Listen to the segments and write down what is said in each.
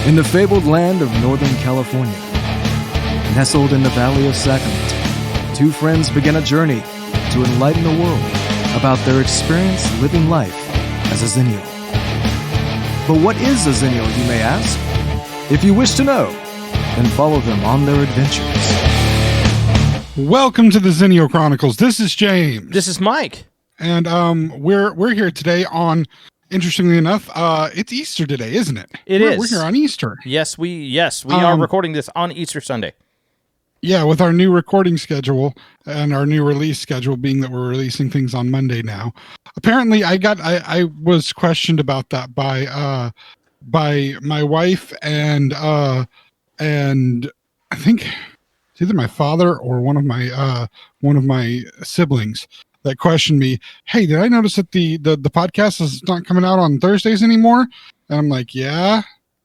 In the fabled land of Northern California, nestled in the Valley of Sacramento, two friends begin a journey to enlighten the world about their experience living life as a Xennial. But what is a Xennial, you may ask? If you wish to know, then follow them on their adventures. Welcome to the Xennial Chronicles. This is James. This is Mike. And we're here today on, interestingly enough, it's Easter today, isn't it? We're here on Easter. Yes, we are recording this on Easter Sunday. Yeah, with our new recording schedule and our new release schedule being that we're releasing things on Monday now. Apparently, I was questioned about that by my wife and I think it's either my father or one of my siblings that questioned me. Hey, did I notice that the podcast is not coming out on Thursdays anymore? And I'm like, yeah.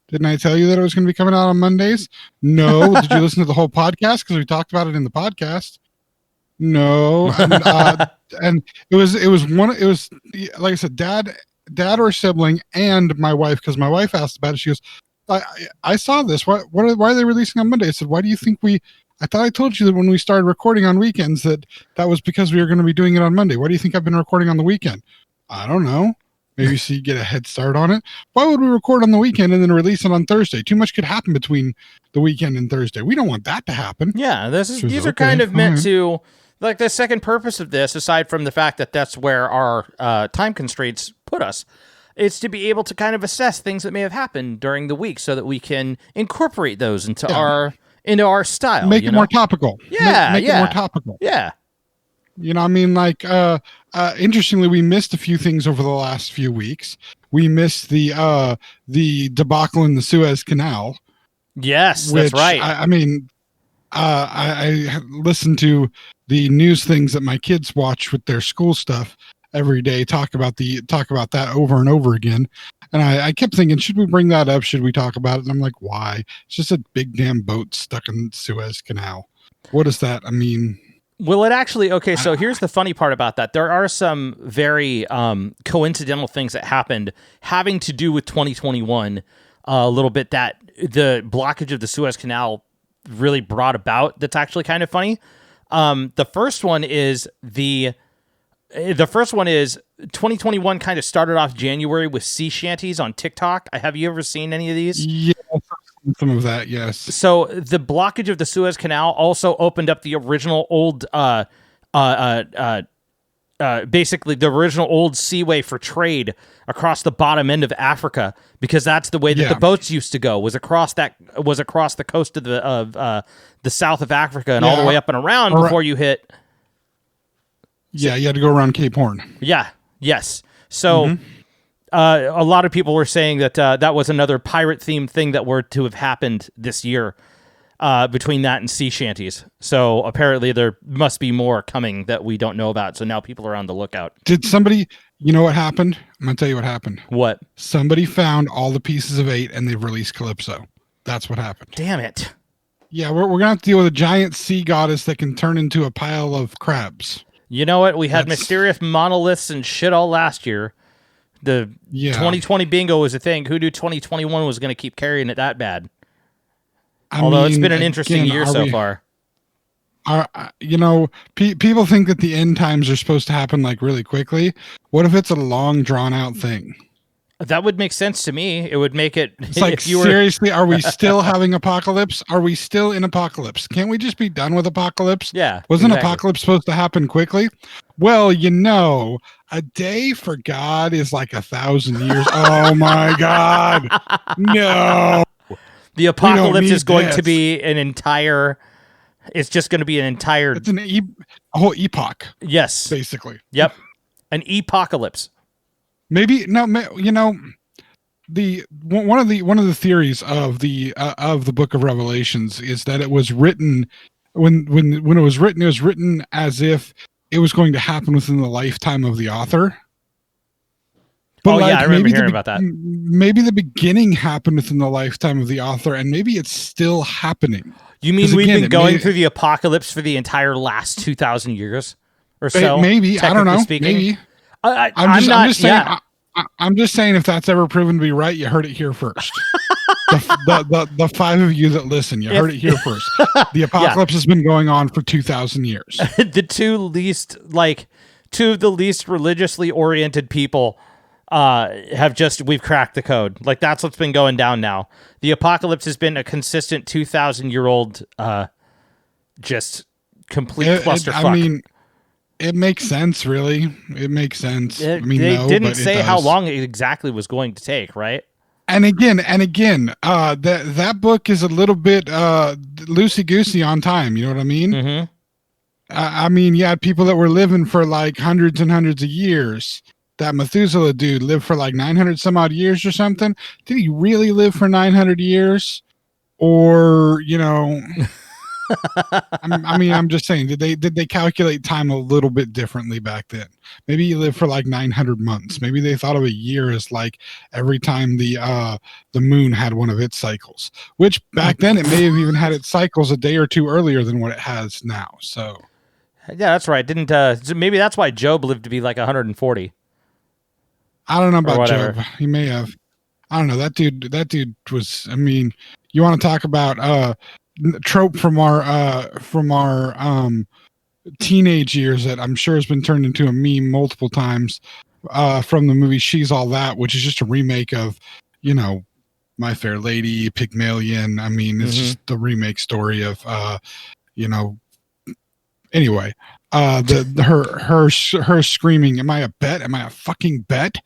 Didn't I tell you that it was going to be coming out on Mondays? No. Did you listen to the whole podcast? Because we talked about it in the podcast. No. And it was like I said, dad or sibling and my wife, because my wife asked about it. She goes, I saw this. Why are they releasing on Monday? I said, why do you think I thought I told you that when we started recording on weekends that was because we were going to be doing it on Monday. Why do you think I've been recording on the weekend? I don't know. Maybe so you get a head start on it. Why would we record on the weekend and then release it on Thursday? Too much could happen between the weekend and Thursday. We don't want that to happen. Yeah, these are kind of meant to, like, the second purpose of this, aside from the fact that that's where our time constraints put us, it's to be able to kind of assess things that may have happened during the week so that we can incorporate those into our style. Make it more topical. Yeah, make it more topical. Yeah. You know, I mean, like, interestingly, we missed a few things over the last few weeks. We missed the debacle in the Suez Canal. Yes, that's right. I listened to the news things that my kids watch with their school stuff every day. Talk about that over and over again. And I kept thinking, should we bring that up? Should we talk about it? And I'm like, why? It's just a big damn boat stuck in the Suez Canal. What does that mean? Well, it actually, okay, so here's the funny part about that. There are some very coincidental things that happened having to do with 2021 a little bit that the blockage of the Suez Canal really brought about that's actually kind of funny. The first one is 2021 kind of started off January with sea shanties on TikTok. Have you ever seen any of these? Yeah, some of that, yes. So the blockage of the Suez Canal also opened up the original old, basically the original old seaway for trade across the bottom end of Africa, because that's the way that the boats used to go, was across the coast of the south of Africa and all the way up and around before you hit. Yeah, you had to go around Cape Horn. Yeah. Yes. So. A lot of people were saying that that was another pirate-themed thing that were to have happened this year between that and sea shanties. So apparently there must be more coming that we don't know about. So now people are on the lookout. Did somebody, you know what happened? I'm going to tell you what happened. What? Somebody found all the pieces of 8 and they've released Calypso. That's what happened. Damn it. Yeah, we're going to have to deal with a giant sea goddess that can turn into a pile of crabs. You know what? We had mysterious monoliths and shit all last year. The 2020 bingo was a thing. Who knew 2021 was going to keep carrying it that bad? Although it's been an interesting year so far. People think that the end times are supposed to happen like really quickly. What if it's a long, drawn out thing? That would make sense to me. It would make it. It's like, seriously, are we still having apocalypse? Are we still in apocalypse? Can't we just be done with apocalypse? Yeah. Wasn't apocalypse supposed to happen quickly? Well, a day for God is like 1,000 years. Oh my God. No. The apocalypse is going to be an entire. It's just going to be an entire. It's a whole epoch. Yes. Basically. Yep. An epocalypse. Maybe no. One of the theories of the Book of Revelations is that it was written when it was written as if it was going to happen within the lifetime of the author. But I remember hearing about that. Maybe the beginning happened within the lifetime of the author, and maybe it's still happening. You mean we've been going through the apocalypse for the entire last 2,000 years or so? Maybe, I don't know. Speaking? Maybe. I'm just saying if that's ever proven to be right, you heard it here first. The five of you that listen, you heard it here first. The apocalypse has been going on for 2,000 years. The two of the least religiously oriented people we've cracked the code. Like, that's what's been going down now. The apocalypse has been a consistent 2,000-year-old just complete clusterfuck. I mean, it makes sense, really. It makes sense. They didn't say how long it exactly was going to take, right? And again, that book is a little bit loosey-goosey on time. You know what I mean? Mm-hmm. I mean, you had people that were living for like hundreds and hundreds of years. That Methuselah dude lived for like 900 some odd years or something. Did he really live for 900 years? Or, you know... I'm just saying, did they calculate time a little bit differently back then? Maybe you lived for like 900 months. Maybe they thought of a year as like every time the moon had one of its cycles, which back then it may have even had its cycles a day or two earlier than what it has now. So yeah, that's right. Maybe that's why Job lived to be like 140. I don't know about Job. He may have. I don't know. That dude was, I mean, you want to talk about trope from our teenage years that I'm sure has been turned into a meme multiple times from the movie She's All That, which is just a remake of, you know, My Fair Lady, Pygmalion. I mean, it's just the remake story of you know, anyway, her screaming, am I a bet? Am I a fucking bet?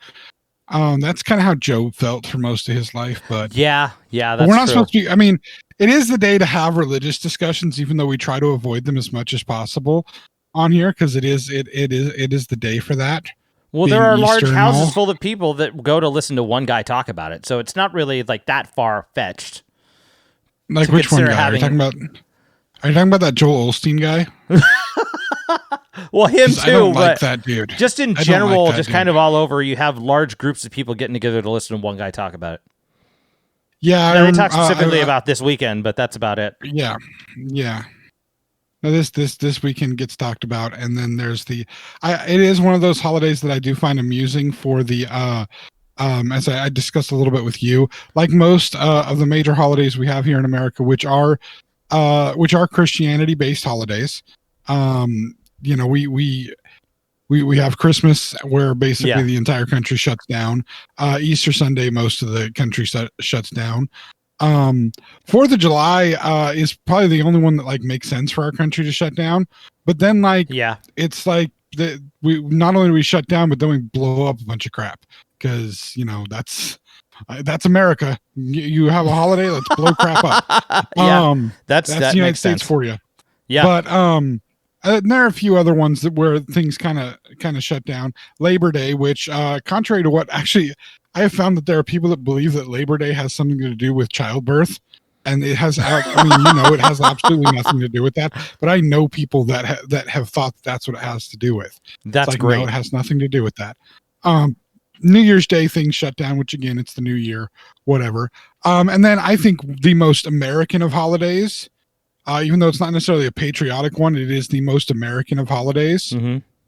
That's kind of how Job felt for most of his life, but yeah, that's we're not true. supposed to be. I mean, it is the day to have religious discussions, even though we try to avoid them as much as possible on here, because it is the day for that. Well, there are large houses full of people that go to listen to one guy talk about it, so it's not really like that far fetched. Like which one guy? Are you talking about that Joel Osteen guy? Well, him too. I don't like but that dude. Just in general, just kind of all over, you have large groups of people getting together to listen to one guy talk about it. Yeah, they talk specifically about this weekend, but that's about it. Yeah. Now this weekend gets talked about, and then there's it is one of those holidays that I do find amusing for the as I discussed a little bit with you, like most of the major holidays we have here in America, which are Christianity based holidays. You know, we have Christmas where basically the entire country shuts down. Easter Sunday, most of the country shuts down. 4th of July is probably the only one that like makes sense for our country to shut down. But then it's like we not only do we shut down, but then we blow up a bunch of crap because, you know, that's America. You have a holiday, let's blow crap up. That's the United States for you. Yeah, but there are a few other ones where things kind of shut down. Labor Day, which contrary to what actually I have found that there are people that believe that Labor Day has something to do with childbirth, and it has. I mean, you know, it has absolutely nothing to do with that. But I know people that have thought that's what it has to do with. That's like, great. No, it has nothing to do with that. New Year's Day things shut down, which again, it's the new year, whatever. And then I think the most American of holidays. Even though it's not necessarily a patriotic one, it is the most American of holidays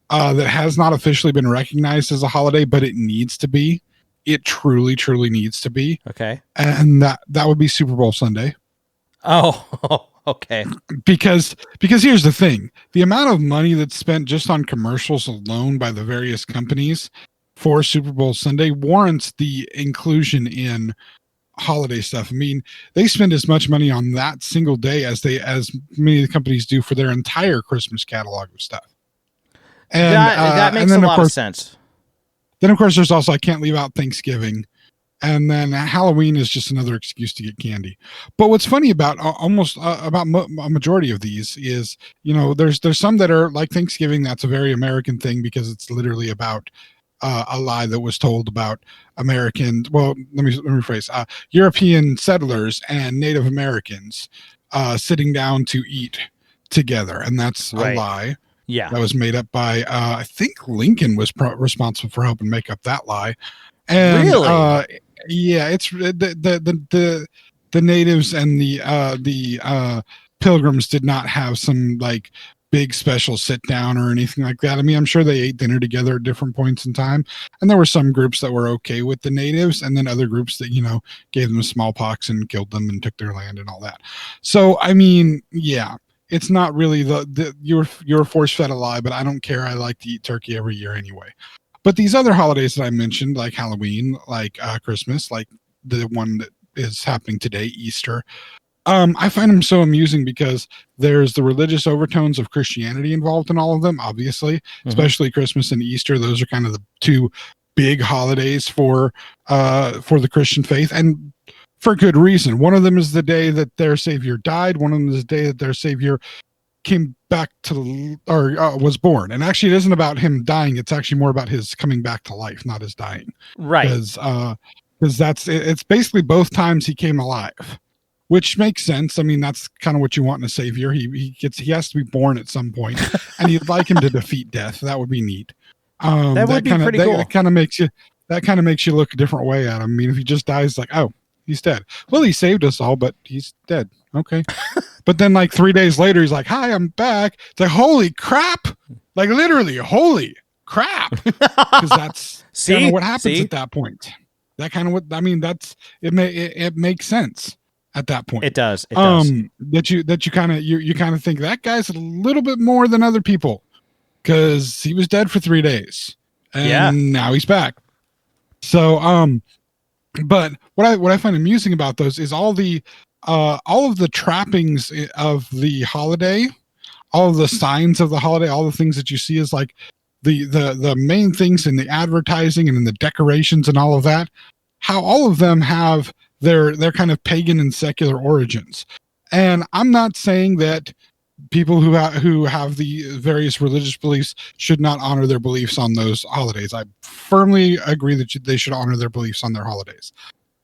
that has not officially been recognized as a holiday, but it needs to be. It truly, truly needs to be. Okay. And that would be Super Bowl Sunday. Oh, okay. Because here's the thing. The amount of money that's spent just on commercials alone by the various companies for Super Bowl Sunday warrants the inclusion in holiday stuff. I mean, they spend as much money on that single day as many of the companies do for their entire Christmas catalog of stuff. And that makes a lot of sense. Then of course there's also, I can't leave out Thanksgiving, and then Halloween is just another excuse to get candy. But what's funny about a majority of these is, you know, there's some that are like Thanksgiving. That's a very American thing because it's literally about a lie that was told about Americans. Well, let me rephrase. European settlers and Native Americans sitting down to eat together, and that's a lie. Yeah, that was made up by I think Lincoln was responsible for helping make up that lie. And really, yeah, it's the natives and the pilgrims did not have some like big special sit down or anything like that. I mean, I'm sure they ate dinner together at different points in time, and there were some groups that were okay with the natives, and then other groups that, you know, gave them smallpox and killed them and took their land and all that. So I mean, yeah, it's not really you're force fed a lie, but I don't care. I like to eat turkey every year anyway. But these other holidays that I mentioned, like Halloween, like Christmas, like the one that is happening today, Easter, I find them so amusing because there's the religious overtones of Christianity involved in all of them, obviously, especially Christmas and Easter. Those are kind of the two big holidays for the Christian faith, and for good reason. One of them is the day that their Savior died. One of them is the day that their Savior came back to, or was born. And actually, it isn't about him dying. It's actually more about his coming back to life, not his dying. Right. Because it's basically both times he came alive, which makes sense. I mean, that's kind of what you want in a savior. He has to be born at some point, and you'd like him to defeat death. That would be neat. That would be pretty cool. That kind of makes you look a different way at him. I mean, if he just dies, like, oh, he's dead. Well, he saved us all, but he's dead. Okay. But then like 3 days later, he's like, hi, I'm back. It's like, holy crap. Like literally, holy crap. Because that's kind of what happens at that point. That kind of what, I mean, it makes sense at that point. It does. It does. That you kind of think that guy's a little bit more than other people because he was dead for 3 days and now he's back. So, but what I find amusing about those is all of the trappings of the holiday, all of the signs of the holiday, all the things that you see is like the main things in the advertising and in the decorations and all of that, how all of them have their kind of pagan and secular origins. And I'm not saying that people who have the various religious beliefs should not honor their beliefs on those holidays. I firmly agree that they should honor their beliefs on their holidays.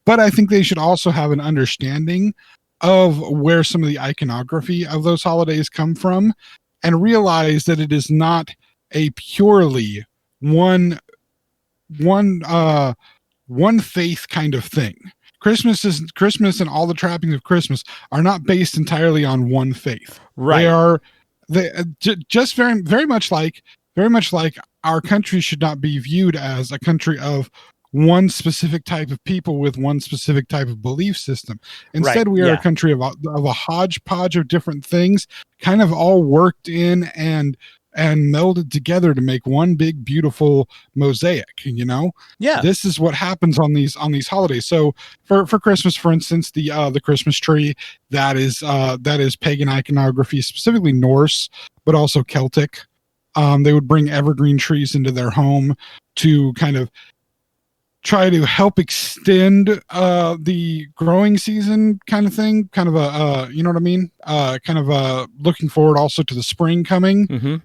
But I think they should also have an understanding of where some of the iconography of those holidays come from and realize that it is not a purely one faith kind of thing. Christmas and all the trappings of Christmas are not based entirely on one faith. Right. They just very much like our country should not be viewed as a country of one specific type of people with one specific type of belief system. Instead, we are a country of a hodgepodge of different things, kind of all worked in and melded together to make one big beautiful mosaic. You know, this is what happens on these holidays. So for Christmas, for instance, the Christmas tree, that is pagan iconography, specifically Norse, but also Celtic. They would bring evergreen trees into their home to kind of try to help extend the growing season kind of thing, kind of a you know what I mean, kind of looking forward also to the spring coming.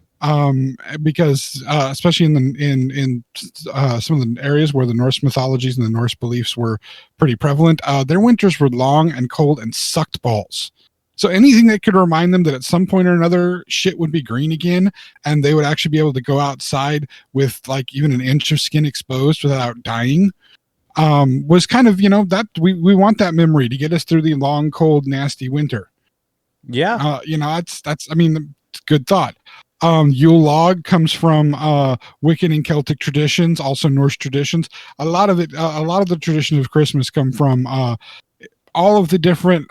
Because especially in some of the areas where the Norse mythologies and the Norse beliefs were pretty prevalent, their winters were long and cold and sucked balls. So anything that could remind them that at some point or another shit would be green again and they would actually be able to go outside with like even an inch of skin exposed without dying, was kind of, you know, that we want that memory to get us through the long, cold, nasty winter. Yeah. You know, that's I mean, it's a good thought. Yule log comes from Wiccan and Celtic traditions, also Norse traditions. A lot of the traditions of Christmas come from all of the different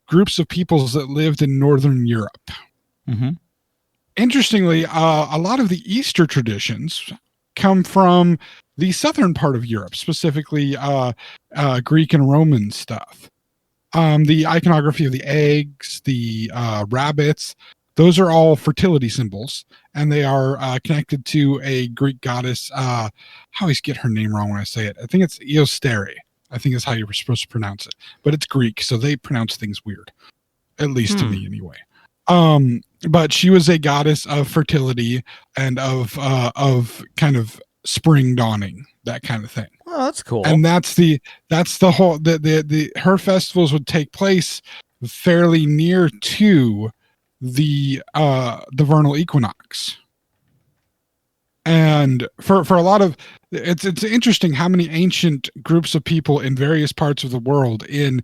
groups of peoples that lived in Northern Europe. Interestingly, a lot of the Easter traditions come from the southern part of Europe, specifically Greek and Roman stuff. The iconography of the eggs, the rabbits, those are all fertility symbols, and they are connected to a Greek goddess. I always get her name wrong when I say it. I think it's Eostere. I think is how you're supposed to pronounce it, but it's Greek, so they pronounce things weird, at least to me anyway. But she was a goddess of fertility and of kind of spring dawning, that kind of thing. Oh, that's cool. And that's the whole the her festivals would take place fairly near to the vernal equinox. And for a lot of it's interesting how many ancient groups of people in various parts of the world in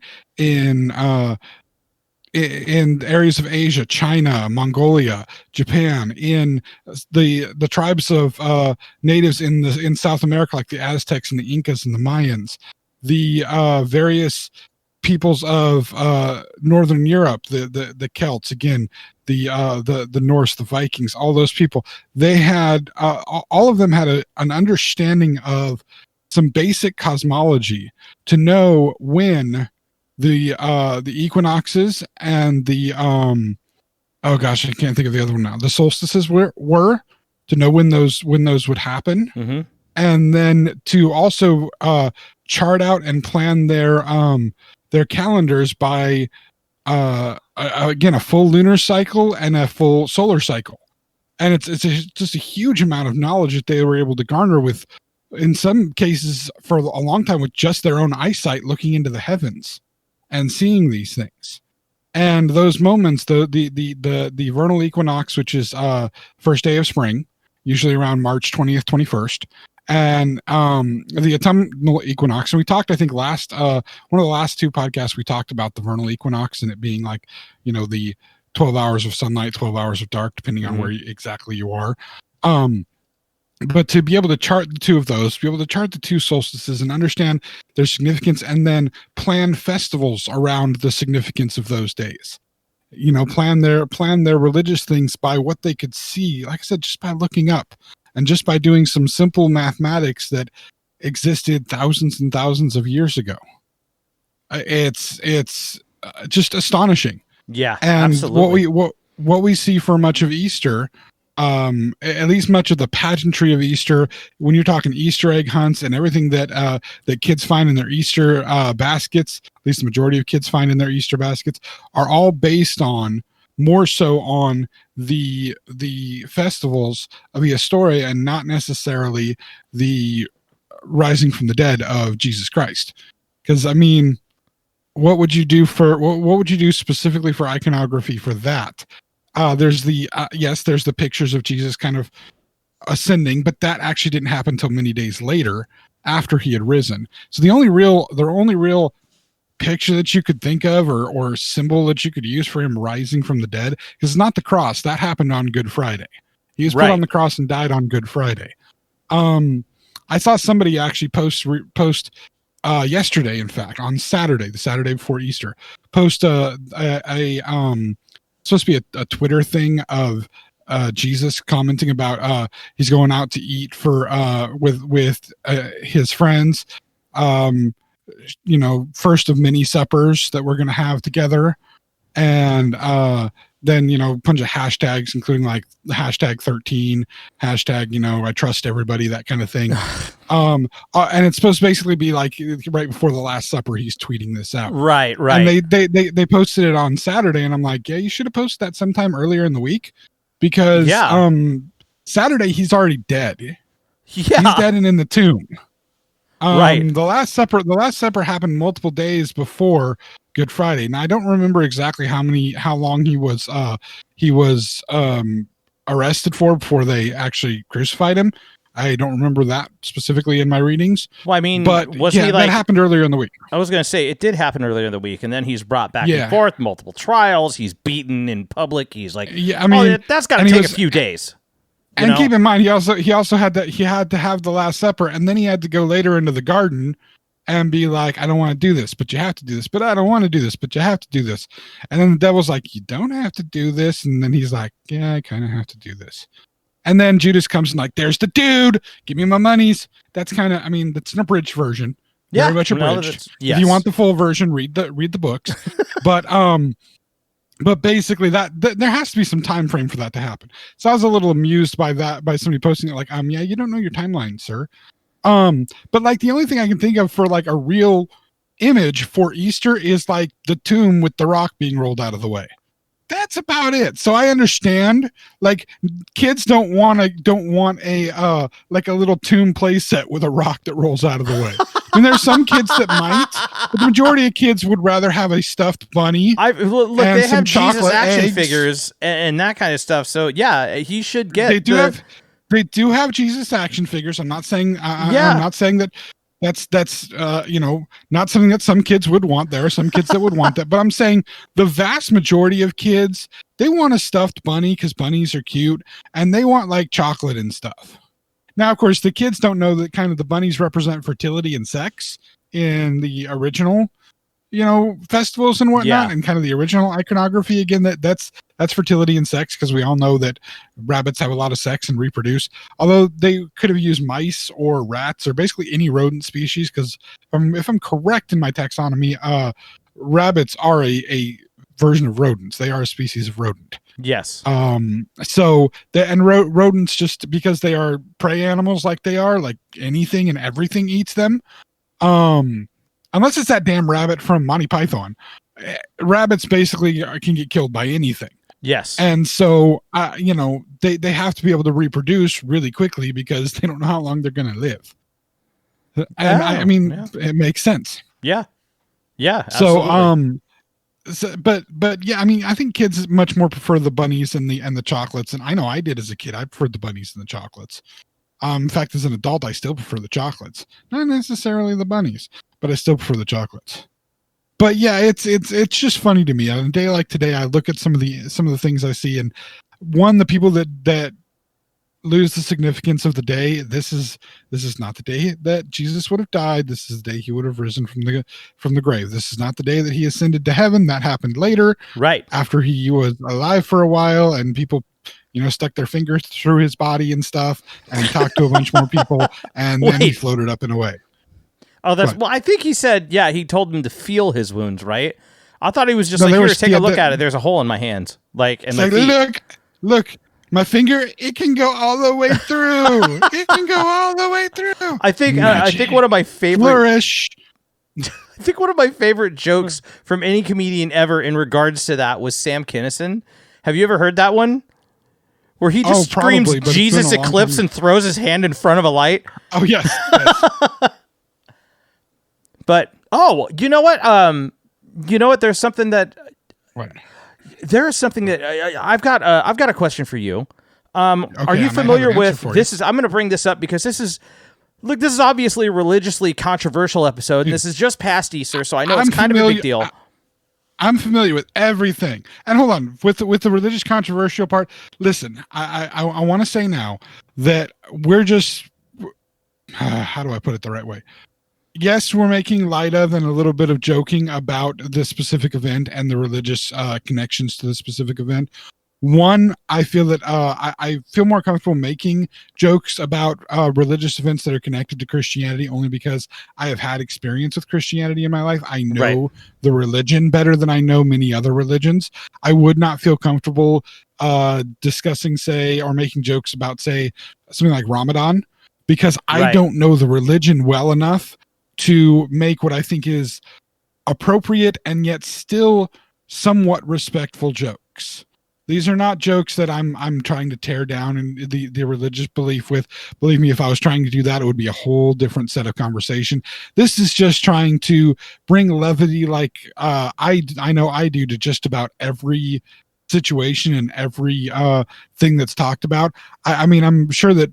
in areas of Asia, China, Mongolia, Japan, in the tribes of natives in South America, like the Aztecs and the Incas and the Mayans, the various peoples of Northern Europe, the Celts, again, the Norse, the Vikings, all those people, they had all of them had an understanding of some basic cosmology to know when the equinoxes and the oh gosh, I can't think of the other one now. The solstices were to know when those would happen, Mm-hmm. and then to also chart out and plan their calendars by again a full lunar cycle and a full solar cycle. And it's just a huge amount of knowledge that they were able to garner with, in some cases for a long time, with just their own eyesight looking into the heavens and seeing these things. And those moments, the vernal equinox, which is first day of spring, usually around March 20th, 21st, and the autumnal equinox. And we talked, I think, one of the last two podcasts, we talked about the vernal equinox and it being like, the 12 hours of sunlight, 12 hours of dark, depending on where exactly you are. But to be able to chart the two of those, to be able to chart the two solstices and understand their significance, and then plan festivals around the significance of those days. Plan their religious things by what they could see. Like I said, just by looking up and just by doing some simple mathematics that existed thousands and thousands of years ago. It's just astonishing. Yeah, and absolutely. What we see for much of Easter, at least much of the pageantry of Easter, when you're talking Easter egg hunts and everything that kids find in their Easter baskets, at least the majority of kids find in their Easter baskets, are all based on, more so on the festivals of the Astoria, and not necessarily the rising from the dead of Jesus Christ. Because I mean, what would you do specifically for iconography for that? There's the pictures of Jesus kind of ascending, but that actually didn't happen until many days later after he had risen. So the only real picture that you could think of or symbol that you could use for him rising from the dead, because it's not the cross. That happened on Good Friday. He was put on the cross and died on Good Friday. I saw somebody actually post yesterday, in fact, on Saturday, the Saturday before Easter, post supposed to be a Twitter thing of Jesus commenting about he's going out to eat for with his friends, first of many suppers that we're going to have together, and then a bunch of hashtags, including like the hashtag 13, hashtag I trust everybody, that kind of thing. And it's supposed to basically be like right before the Last Supper, he's tweeting this out. Right. And they posted it on Saturday, and I'm like, yeah, you should have posted that sometime earlier in the week, because Saturday he's already dead. Yeah, he's dead and in the tomb. Right. The Last Supper happened multiple days before Good Friday. Now I don't remember exactly how long he was arrested for before they actually crucified him. I don't remember that specifically in my readings. Well, I mean, but that happened earlier in the week. I was going to say it did happen earlier in the week, and then he's brought back and forth, multiple trials. He's beaten in public. He's like, that's got to take a few days. And keep in mind, he also had to have the Last Supper, and then he had to go later into the garden and be like, I don't want to do this, but you have to do this. But I don't want to do this, but you have to do this. And then the devil's like, you don't have to do this. And then he's like, yeah, I kind of have to do this. And then Judas comes and like, there's the dude. Give me my monies. That's kind of, that's an abridged version. Yeah, very much abridged. Yes. If you want the full version, read the books. But basically there has to be some time frame for that to happen. So I was a little amused by that, by somebody posting it like, yeah, you don't know your timeline, sir. But like the only thing I can think of for like a real image for Easter is like the tomb with the rock being rolled out of the way. That's about it. So I understand, like, kids don't want a like a little tomb play set with a rock that rolls out of the way. And there's some kids that might, but the majority of kids would rather have a stuffed bunny. Look, they have Jesus action figures and that kind of stuff. So yeah, he should get. They do have Jesus action figures. I'm not saying I'm not saying that That's not something that some kids would want. There are some kids that would want that, but I'm saying the vast majority of kids, they want a stuffed bunny because bunnies are cute, and they want like chocolate and stuff. Now, of course, the kids don't know that kind of the bunnies represent fertility and sex in the original, festivals and whatnot, and kind of the original iconography. Again, that's fertility and sex, because we all know that rabbits have a lot of sex and reproduce. Although they could have used mice or rats or basically any rodent species, because if I'm correct in my taxonomy, rabbits are a version of rodents. They are a species of rodent. Yes. Rodents, just because they are prey animals, like they are, like anything and everything eats them. Unless it's that damn rabbit from Monty Python. Rabbits basically can get killed by anything. Yes. And so, they have to be able to reproduce really quickly because they don't know how long they're going to live. And it makes sense. Yeah. Yeah. Absolutely. But yeah, I think kids much more prefer the bunnies and the chocolates. And I know I did as a kid. I preferred the bunnies and the chocolates. In fact, as an adult, I still prefer the chocolates, not necessarily the bunnies, but I still prefer the chocolates. But yeah, it's just funny to me. On a day like today, I look at some of the things I see, and the people that lose the significance of the day. This is not the day that Jesus would have died. This is the day he would have risen from the grave. This is not the day that he ascended to heaven. That happened later, right after he was alive for a while, and people stuck their fingers through his body and stuff, and he talked to a bunch more people, and then he floated up and away. Oh, I think he said, he told them to feel his wounds, right? I thought he was just here, take a look at it. There's a hole in my hands, look, my finger, it can go all the way through. It can go all the way through. I think one of my favorite flourish. I think one of my favorite jokes from any comedian ever in regards to that was Sam Kinison. Have you ever heard that one? Where he just screams Jesus Eclipse and throws his hand in front of a light. Oh, yes. But, you know what? There's something that... What? There is something that... I've got a question for you. Are you familiar with... I'm going to bring this up because this is obviously a religiously controversial episode, and this is just past Easter, so I know it's kind of a big deal. I'm familiar with everything. And hold on, with the religious controversial part, listen, I want to say now that we're just, how do I put it the right way? Yes, we're making light of and a little bit of joking about the specific event and the religious connections to the specific event. One, I feel that I feel more comfortable making jokes about religious events that are connected to Christianity only because I have had experience with Christianity in my life. I know the religion better than I know many other religions. I would not feel comfortable discussing, say, or making jokes about, say, something like Ramadan, because I don't know the religion well enough to make what I think is appropriate and yet still somewhat respectful jokes. These are not jokes that I'm trying to tear down in the religious belief with. Believe me, if I was trying to do that, it would be a whole different set of conversation. This is just trying to bring levity, like I know I do, to just about every situation and every thing that's talked about. I mean, I'm sure that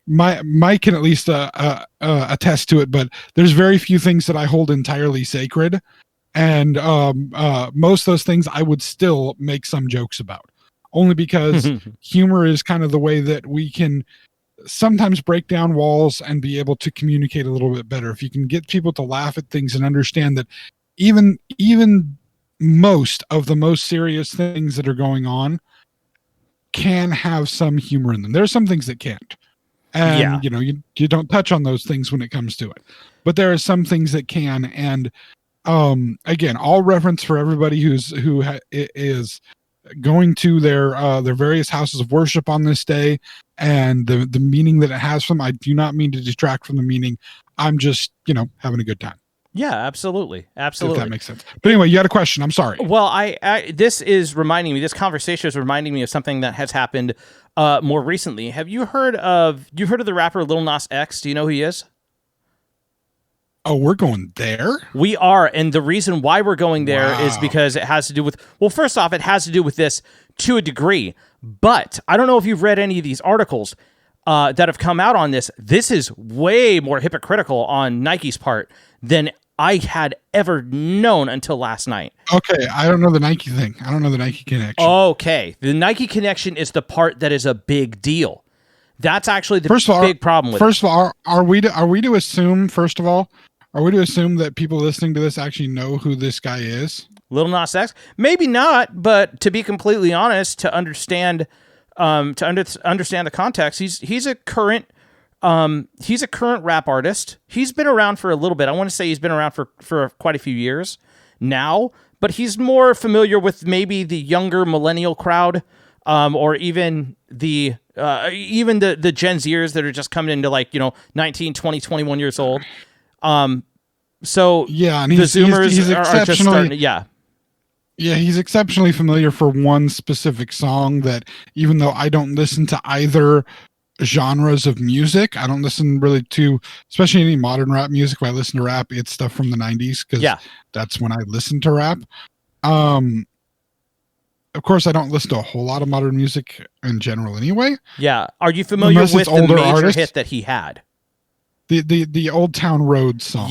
Mike can at least attest to it, but there's very few things that I hold entirely sacred. And most of those things I would still make some jokes about, only because humor is kind of the way that we can sometimes break down walls and be able to communicate a little bit better. If you can get people to laugh at things and understand that even most of the most serious things that are going on can have some humor in them. There are some things that can't. And you don't touch on those things when it comes to it. But there are some things that can, and again, all reverence for everybody who is going to their various houses of worship on this day, and the meaning that it has for them. I do not mean to detract from the meaning. I'm just having a good time. Yeah, absolutely. If that makes sense. But anyway, you had a question. I'm sorry. Well, this conversation is reminding me of something that has happened more recently. Have you heard of the rapper Lil Nas X? Do you know who he is? Oh, we're going there? We are, and the reason why we're going there is because it has to do with, well, first off, it has to do with this to a degree, but I don't know if you've read any of these articles. that have come out on this. This is way more hypocritical on Nike's part than I had ever known until last night. Okay, I don't know the Nike thing. I don't know the Nike connection. Okay, the Nike connection is the part that is a big deal. That's actually the big problem with First of all, are we to assume, first of all, that people listening to this actually know who this guy is? Lil Nas X? Maybe not, but to be completely honest, to understand the context, he's a current rap artist. He's been around for a little bit. I want to say he's been around for quite a few years now, but he's more familiar with maybe the younger millennial crowd, or even the Gen Zers that are just coming into 19, 20, 21 years old. So yeah, and the Zoomers are just starting. Yeah, he's exceptionally familiar for one specific song that, even though I don't listen to either genres of music, I don't listen really to, especially any modern rap music. When I listen to rap, it's stuff from the 90s because that's when I listen to rap. Of course, I don't listen to a whole lot of modern music in general anyway. Yeah. Are you familiar with the major artists, hit that he had? The Old Town Road song.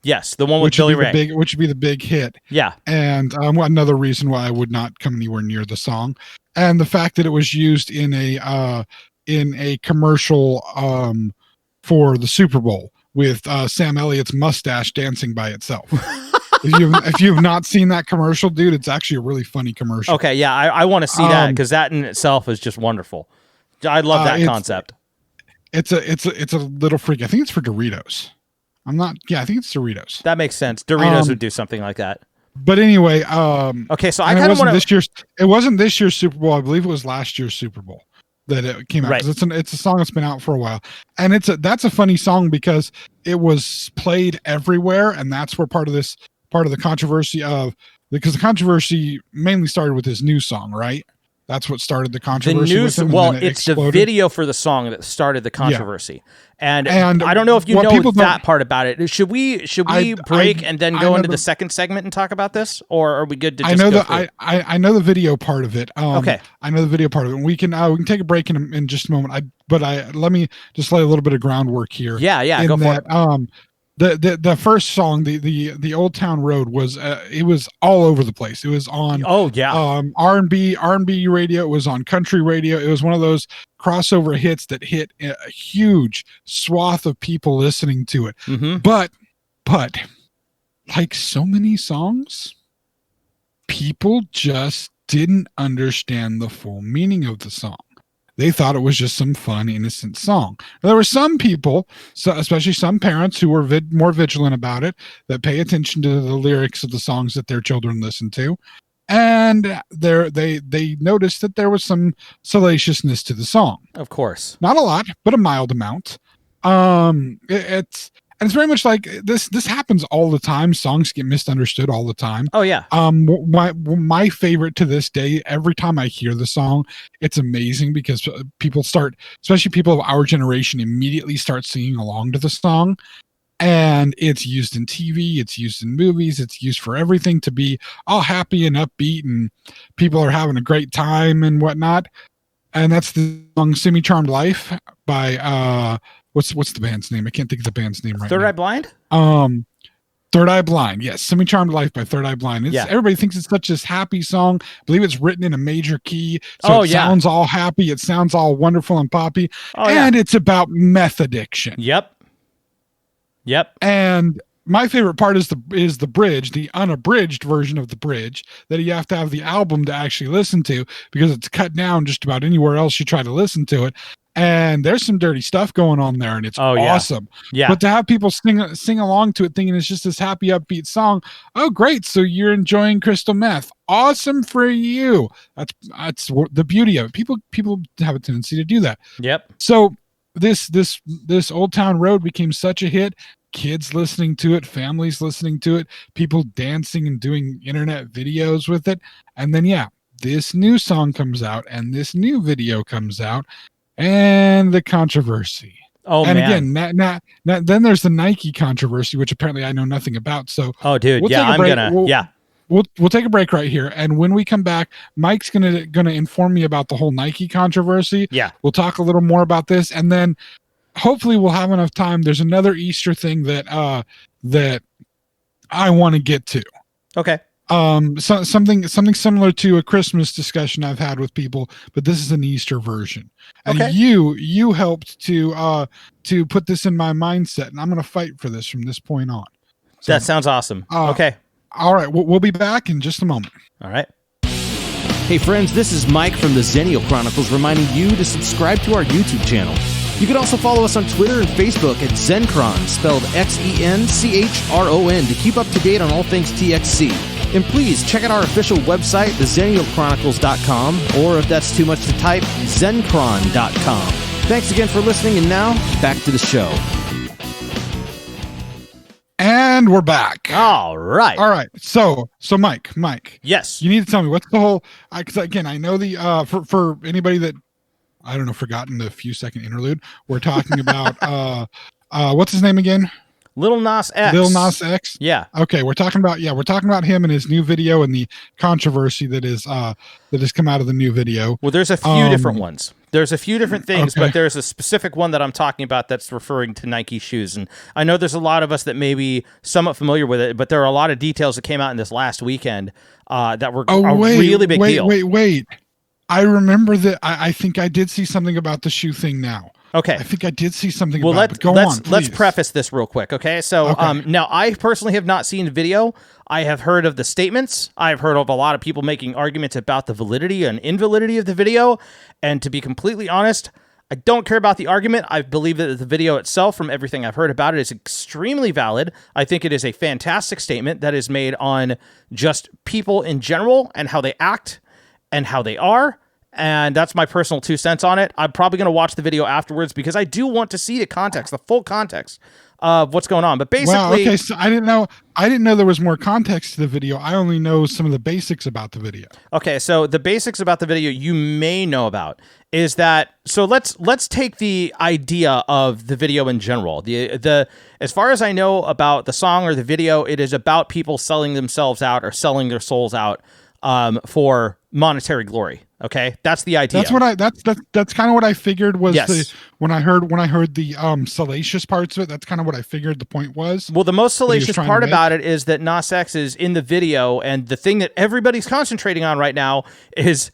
Yes, the one with Billy Ray. Which would be the big hit. Yeah. And another reason why I would not come anywhere near the song. And the fact that it was used in a commercial for the Super Bowl with Sam Elliott's mustache dancing by itself. If you've not seen that commercial, dude, it's actually a really funny commercial. Okay, yeah, I want to see that because that in itself is just wonderful. I love that concept. It's a little freak. I think it's for Doritos. I think it's Doritos. That makes sense. Doritos would do something like that. But anyway, okay, so I kind of want to. It wasn't this year's Super Bowl. I believe it was last year's Super Bowl that it came out. Right. Because it's a song that's been out for a while, and that's a funny song because it was played everywhere, and that's where part of the controversy because the controversy mainly started with his new song, right? That's what started the controversy. It's the video for the song that started the controversy. Yeah. And I don't know if you know that part about it. Should we break and then go into the second segment and talk about this, or are we good to just go through? I know the video part of it. Okay. I know the video part of it. And we can take a break in just a moment. Let me just lay a little bit of groundwork here. Yeah, go for it. The first song, the Old Town Road was it was all over the place. It was on R&B radio. It was on country radio. It was one of those crossover hits that hit a huge swath of people listening to it. Mm-hmm. But like so many songs, people just didn't understand the full meaning of the song. They thought it was just some fun, innocent song. There were some people, especially some parents, who were more vigilant about it, that pay attention to the lyrics of the songs that their children listen to, and they noticed that there was some salaciousness to the song. Of course, not a lot, but a mild amount. It's very much like this happens all the time. Songs get misunderstood all the time. Oh yeah. My favorite to this day, every time I hear the song, it's amazing because people start, especially people of our generation, immediately start singing along to the song. And it's used in TV, it's used in movies, it's used for everything to be all happy and upbeat and people are having a great time and whatnot. And that's the song Semi-Charmed Life by what's the band's name? I can't think of the band's name right now. Third Eye Blind? Third Eye Blind. Yes, Semi-Charmed Life by Third Eye Blind. Everybody thinks it's such this happy song. I believe it's written in a major key. So it sounds all happy. It sounds all wonderful and poppy. And it's about meth addiction. Yep. And my favorite part is the bridge, the unabridged version of the bridge that you have to have the album to actually listen to because it's cut down just about anywhere else you try to listen to it. And there's some dirty stuff going on there, and it's awesome. Yeah. But to have people sing along to it thinking it's just this happy, upbeat song, oh, great. So you're enjoying crystal meth. Awesome for you. That's the beauty of it. People have a tendency to do that. Yep. So this Old Town Road became such a hit. Kids listening to it, families listening to it, people dancing and doing internet videos with it. And then, this new song comes out and this new video comes out. And the controversy. Oh, and man. again, then there's the Nike controversy, which apparently I know nothing about. So, oh, dude, we'll we'll take a break right here, and when we come back, Mike's gonna inform me about the whole Nike controversy. Yeah, we'll talk a little more about this, and then hopefully we'll have enough time. There's another Easter thing that that I want to get to. Okay. Something similar to a Christmas discussion I've had with people, but this is an Easter version. And Okay. you helped to put this in my mindset, and I'm going to fight for this from this point on. So, That sounds awesome. Okay. All right, we'll be back in just a moment. All right. Hey friends, this is Mike from the Xennial Chronicles reminding you to subscribe to our YouTube channel. You can also follow us on Twitter and Facebook at Xenchron, spelled Xenchron, to keep up to date on all things TXC. And please check out our official website, thexennialchronicles.com, or if that's too much to type, Xenchron.com. Thanks again for listening, and now, back to the show. And we're back. All right. All right. So Mike. Yes. You need to tell me what's the whole. Because again, I know the for anybody that I don't know, forgotten the few second interlude. We're talking about what's his name again? Lil Nas X. Lil Nas X. Yeah. Okay, we're talking about him and his new video and the controversy that has come out of the new video. Well, there's a few different ones. There's a few different things, okay. but there's a specific one that I'm talking about that's referring to Nike shoes. And I know there's a lot of us that may be somewhat familiar with it, but there are a lot of details that came out in this last weekend that were a really big deal. Wait. I remember that. I think I did see something about the shoe thing now. Okay. I think I did see something well, about it. Go on, please. Let's preface this real quick, okay? So now I personally have not seen the video. I have heard of the statements. I've heard of a lot of people making arguments about the validity and invalidity of the video. And to be completely honest, I don't care about the argument. I believe that the video itself, from everything I've heard about it, is extremely valid. I think it is a fantastic statement that is made on just people in general and how they act and how they are. And that's my personal 2 cents on it. I'm probably going to watch the video afterwards because I do want to see the context, the full context of what's going on. But basically, wow, okay, so I didn't know there was more context to the video. I only know some of the basics about the video. Okay, so the basics about the video you may know about is that, so let's take the idea of the video in general. The as far as I know about the song or the video, it is about people selling themselves out or selling their souls out for monetary glory. Okay, that's the idea. That's kind of what I figured was yes. when I heard the salacious parts of it. That's kind of what I figured the point was. Well, the most salacious part about it is that Nas X is in the video, and the thing that everybody's concentrating on right now is,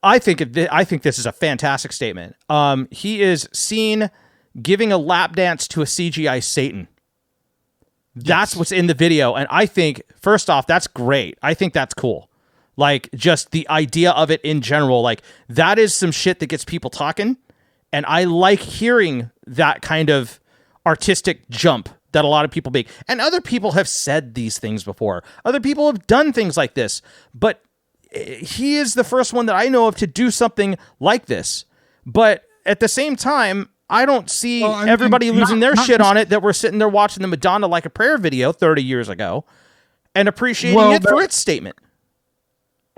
I think this is a fantastic statement. He is seen giving a lap dance to a CGI Satan. That's what's in the video, and I think first off, that's great. I think that's cool. Like, just the idea of it in general, like, that is some shit that gets people talking. And I like hearing that kind of artistic jump that a lot of people make. And other people have said these things before. Other people have done things like this. But he is the first one that I know of to do something like this. But at the same time, I don't see everybody losing their shit on it that we're sitting there watching the Madonna Like a Prayer video 30 years ago and appreciating it for its statement.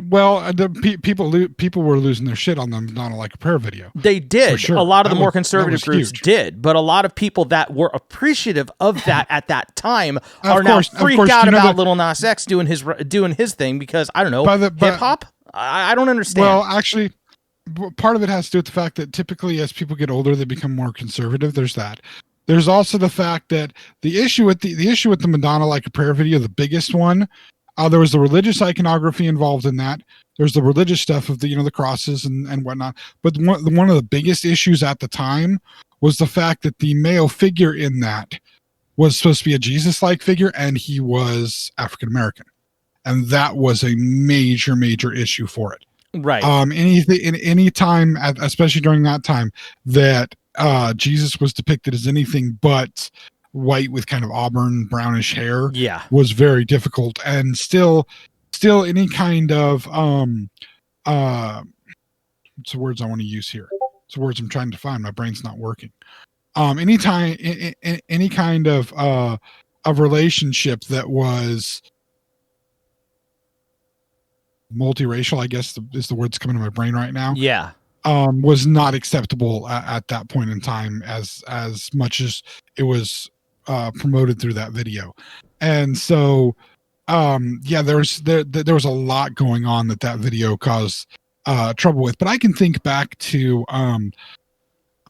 Well, the people were losing their shit on the Madonna Like a Prayer video. They did. Sure. A lot of the more conservative groups huge. did, but a lot of people that were appreciative of that at that time are now course, freaked out about that, Lil Nas X doing his thing because, I don't know, hip hop? I don't understand. Well, actually, part of it has to do with the fact that typically as people get older, they become more conservative. There's that. There's also the fact that the issue with the Madonna Like a Prayer video, the biggest one, there was the religious iconography involved in that. There's the religious stuff of the crosses and whatnot. But one of the biggest issues at the time was the fact that the male figure in that was supposed to be a Jesus-like figure, and he was African American, and that was a major issue for it. Right. Any time, especially during that time, that Jesus was depicted as anything but white with kind of auburn brownish hair, was very difficult. And still any kind of what's the words I want to use here? It's the words I'm trying to find. My brain's not working. Any kind of relationship that was multiracial, I guess is the words coming to my brain right now. Yeah. Was not acceptable at that point in time as much as it was promoted through that video. And so yeah, there was a lot going on that video caused trouble with. But I can think back to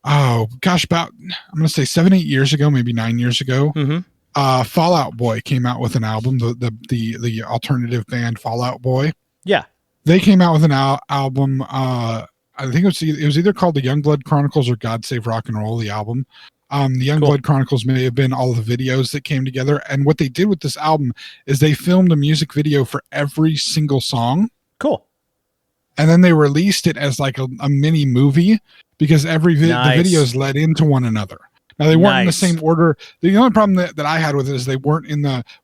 oh gosh, about I'm gonna say 7-8 years ago, maybe 9 years ago. Fall Out Boy came out with an album. The alternative band Fall Out Boy. Yeah, they came out with an album. I think it was either called the Youngblood Chronicles or God Save Rock and Roll. The album. The Youngblood Chronicles may have been all the videos that came together. And what they did with this album is they filmed a music video for every single song. Cool. And then they released it as like a mini movie because the videos led into one another. Now they weren't in the same order. The only problem that I had with it is they weren't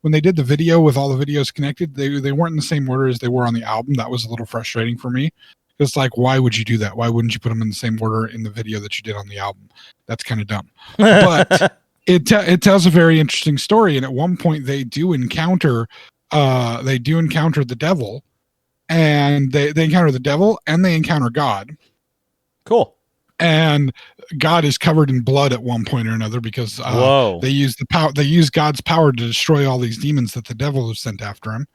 when they did the video with all the videos connected, they weren't in the same order as they were on the album. That was a little frustrating for me. It's like, why would you do that? Why wouldn't you put them in the same order in the video that you did on the album? That's kind of dumb. But it tells a very interesting story. And at one point they do encounter the devil, and they encounter the devil and they encounter God. Cool. And God is covered in blood at one point or another because they use God's power to destroy all these demons that the devil has sent after him.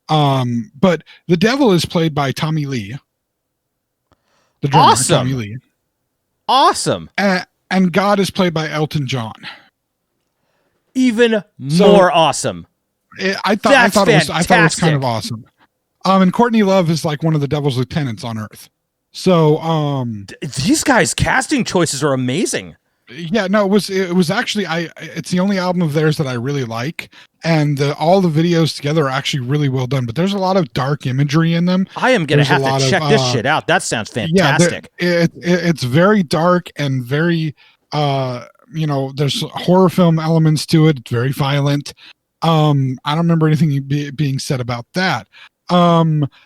But the devil is played by Tommy Lee. The drummer, Tommy Lee. Awesome. And God is played by Elton John. Even more awesome. I thought it was kind of awesome. And Courtney Love is like one of the devil's lieutenants on Earth. So these guys' casting choices are amazing. Yeah, no, it was actually it's the only album of theirs that I really like, and all the videos together are actually really well done. But there's a lot of dark imagery in them. I am gonna have to check this shit out. That sounds fantastic. Yeah, it's very dark and very there's horror film elements to it. It's very violent. I don't remember anything being said about that.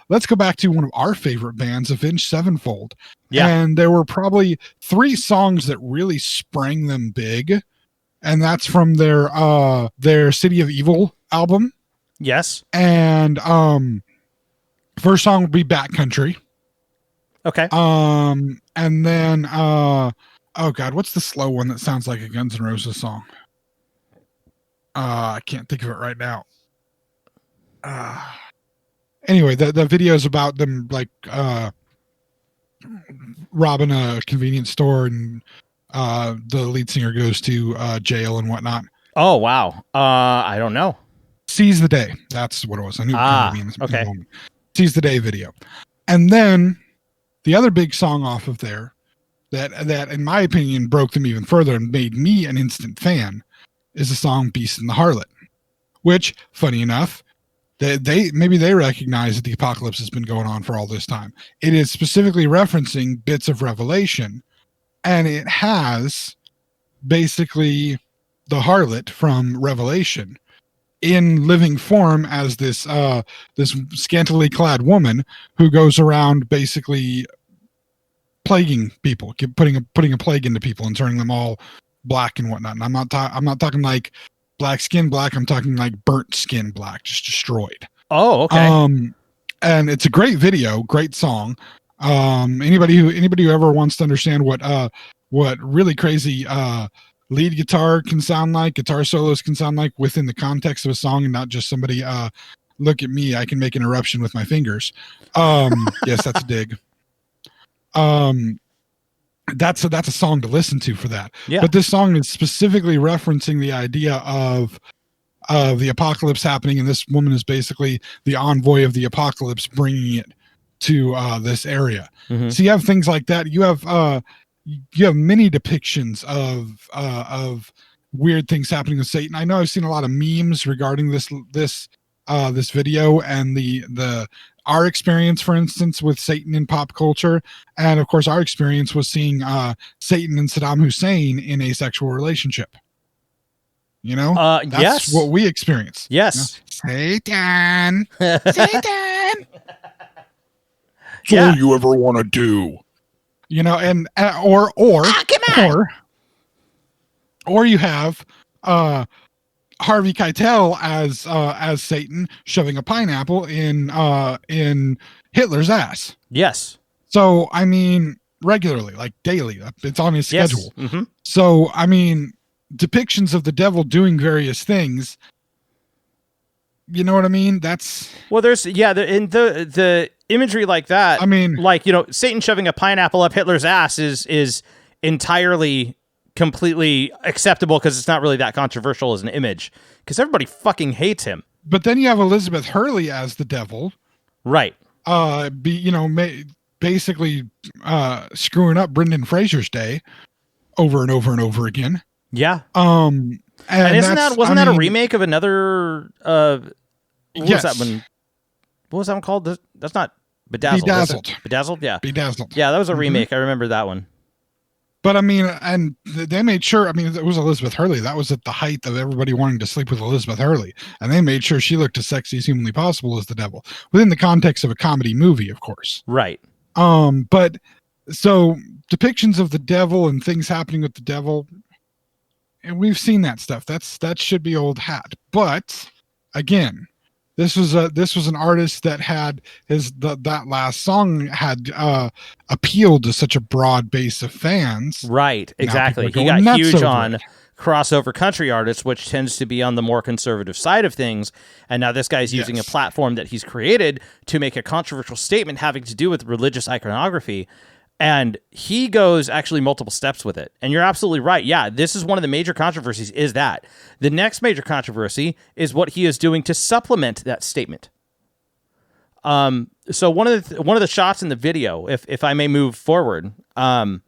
Let's go back to one of our favorite bands, Avenged Sevenfold. Yeah. And there were probably 3 songs that really sprang them big. And that's from their City of Evil album. Yes. And first song would be Backcountry. Okay. And then oh god, what's the slow one that sounds like a Guns N' Roses song? I can't think of it right now. Anyway, the video is about them like robbing a convenience store, and the lead singer goes to jail and whatnot. Oh wow! I don't know. Seize the Day. That's what it was. I knew. Okay. Seize the Day video, and then the other big song off of there that in my opinion broke them even further and made me an instant fan is the song "Beast and the Harlot," which, funny enough, they recognize that the apocalypse has been going on for all this time. It is specifically referencing bits of Revelation, and it has basically the harlot from Revelation in living form as this scantily clad woman who goes around basically plaguing people, putting a plague into people and turning them all black and whatnot. And I'm not talking like black skin black. I'm talking like burnt skin black, just destroyed. Oh, okay. And it's a great video, great song. Anybody who ever wants to understand what really crazy lead guitar can sound like, guitar solos can sound like within the context of a song, and not just somebody look at me, I can make an eruption with my fingers. Yes, that's a dig. That's a song to listen to for that. Yeah. But this song is specifically referencing the idea of the apocalypse happening, and this woman is basically the envoy of the apocalypse, bringing it to this area. Mm-hmm. So you have things like that. You have many depictions of weird things happening with Satan. I know I've seen a lot of memes regarding this video and our experience, for instance, with Satan in pop culture. And of course, our experience was seeing Satan and Saddam Hussein in a sexual relationship. You know, that's yes, what we experienced. Yes, you know? Satan, Satan. Yeah. All you ever want to do, you know, and or you have Harvey Keitel as Satan shoving a pineapple in Hitler's ass. Yes. So I mean, regularly, like daily, it's on his schedule. Yes. Mm-hmm. So I mean, depictions of the devil doing various things. You know what I mean? That's Well, there's in the imagery like that. I mean, like, Satan shoving a pineapple up Hitler's ass is entirely completely acceptable because it's not really that controversial as an image because everybody fucking hates him. but then you have Elizabeth Hurley as the devil, Right? Basically screwing up Brendan Fraser's day over and over and over again. Yeah. And wasn't that a remake of another? What yes. was that one? What was that one called? That's not Bedazzled. Bedazzled. Bedazzled. Yeah. Bedazzled. Yeah, that was a remake. I remember that one. But I mean, and they made sure, I mean, it was Elizabeth Hurley. That was at the height of everybody wanting to sleep with Elizabeth Hurley. And they made sure she looked as sexy as humanly possible as the devil within the context of a comedy movie, of course. Right. But so depictions of the devil and things happening with the devil, and we've seen that stuff. That should be old hat. But again, this was an artist that had that last song had appealed to such a broad base of fans. Right, exactly. He got huge on crossover country artists, which tends to be on the more conservative side of things. And now this guy's using a platform that he's created to make a controversial statement having to do with religious iconography. And he goes actually multiple steps with it. And you're absolutely right. Yeah, this is one of the major controversies is that. The next major controversy is what he is doing to supplement that statement. So one of the shots in the video, if I may move forward. Go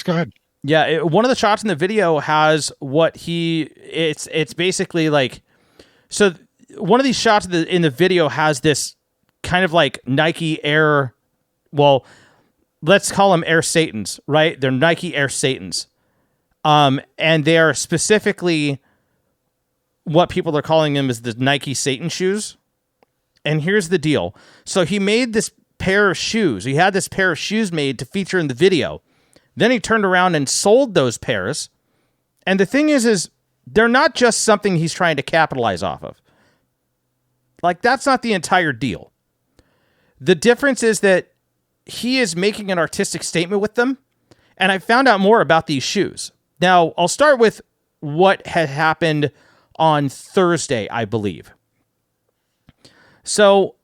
ahead. Yeah, one of the shots in the video has it's basically like, so one of these shots in the video has this kind of like Nike Air, well, let's call them Air Satans, right? They're Nike Air Satans. And they are specifically what people are calling them is the Nike Satan shoes. And here's the deal. So he made this pair of shoes. He had this pair of shoes made to feature in the video. Then he turned around and sold those pairs. And the thing is they're not just something he's trying to capitalize off of. Like, that's not the entire deal. The difference is that he is making an artistic statement with them, and I found out more about these shoes. Now, I'll start with what had happened on Thursday, I believe. So,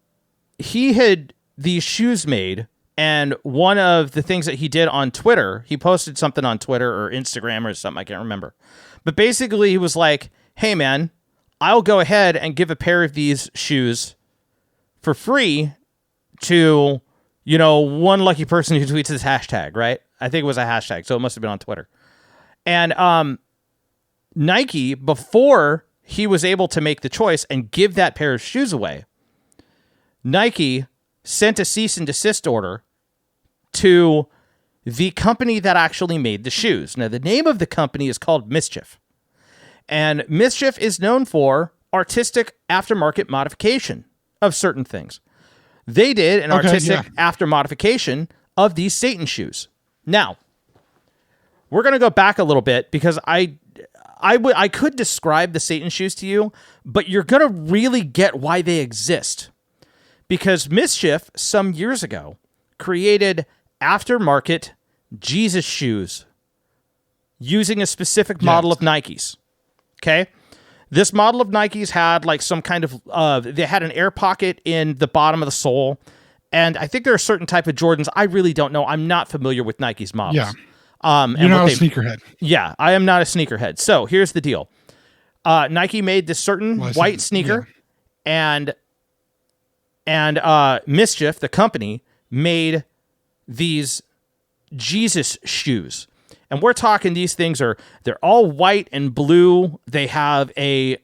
he had these shoes made, and one of the things that he did on Twitter, he posted something on Twitter or Instagram or something, I can't remember. But basically, he was like, hey, man, I'll go ahead and give a pair of these shoes for free to... one lucky person who tweets this hashtag, right? I think it was a hashtag, so it must have been on Twitter. And Nike, before he was able to make the choice and give that pair of shoes away, Nike sent a cease and desist order to the company that actually made the shoes. Now, the name of the company is called Mischief. And Mischief is known for artistic aftermarket modification of certain things. They did an artistic after modification of these Satan shoes. Now, we're going to go back a little bit because I could describe the Satan shoes to you, but you're going to really get why they exist. Because Mischief, some years ago, created aftermarket Jesus shoes using a specific model of Nikes. Okay? This model of Nikes had like some kind of, they had an air pocket in the bottom of the sole. And I think there are certain type of Jordans. I really don't know. I'm not familiar with Nike's models. Yeah. You're not a sneakerhead. Yeah, I am not a sneakerhead. So here's the deal. Nike made this certain white sneaker and Mischief, the company, made these Jesus shoes. And we're talking these things they're all white and blue. They have a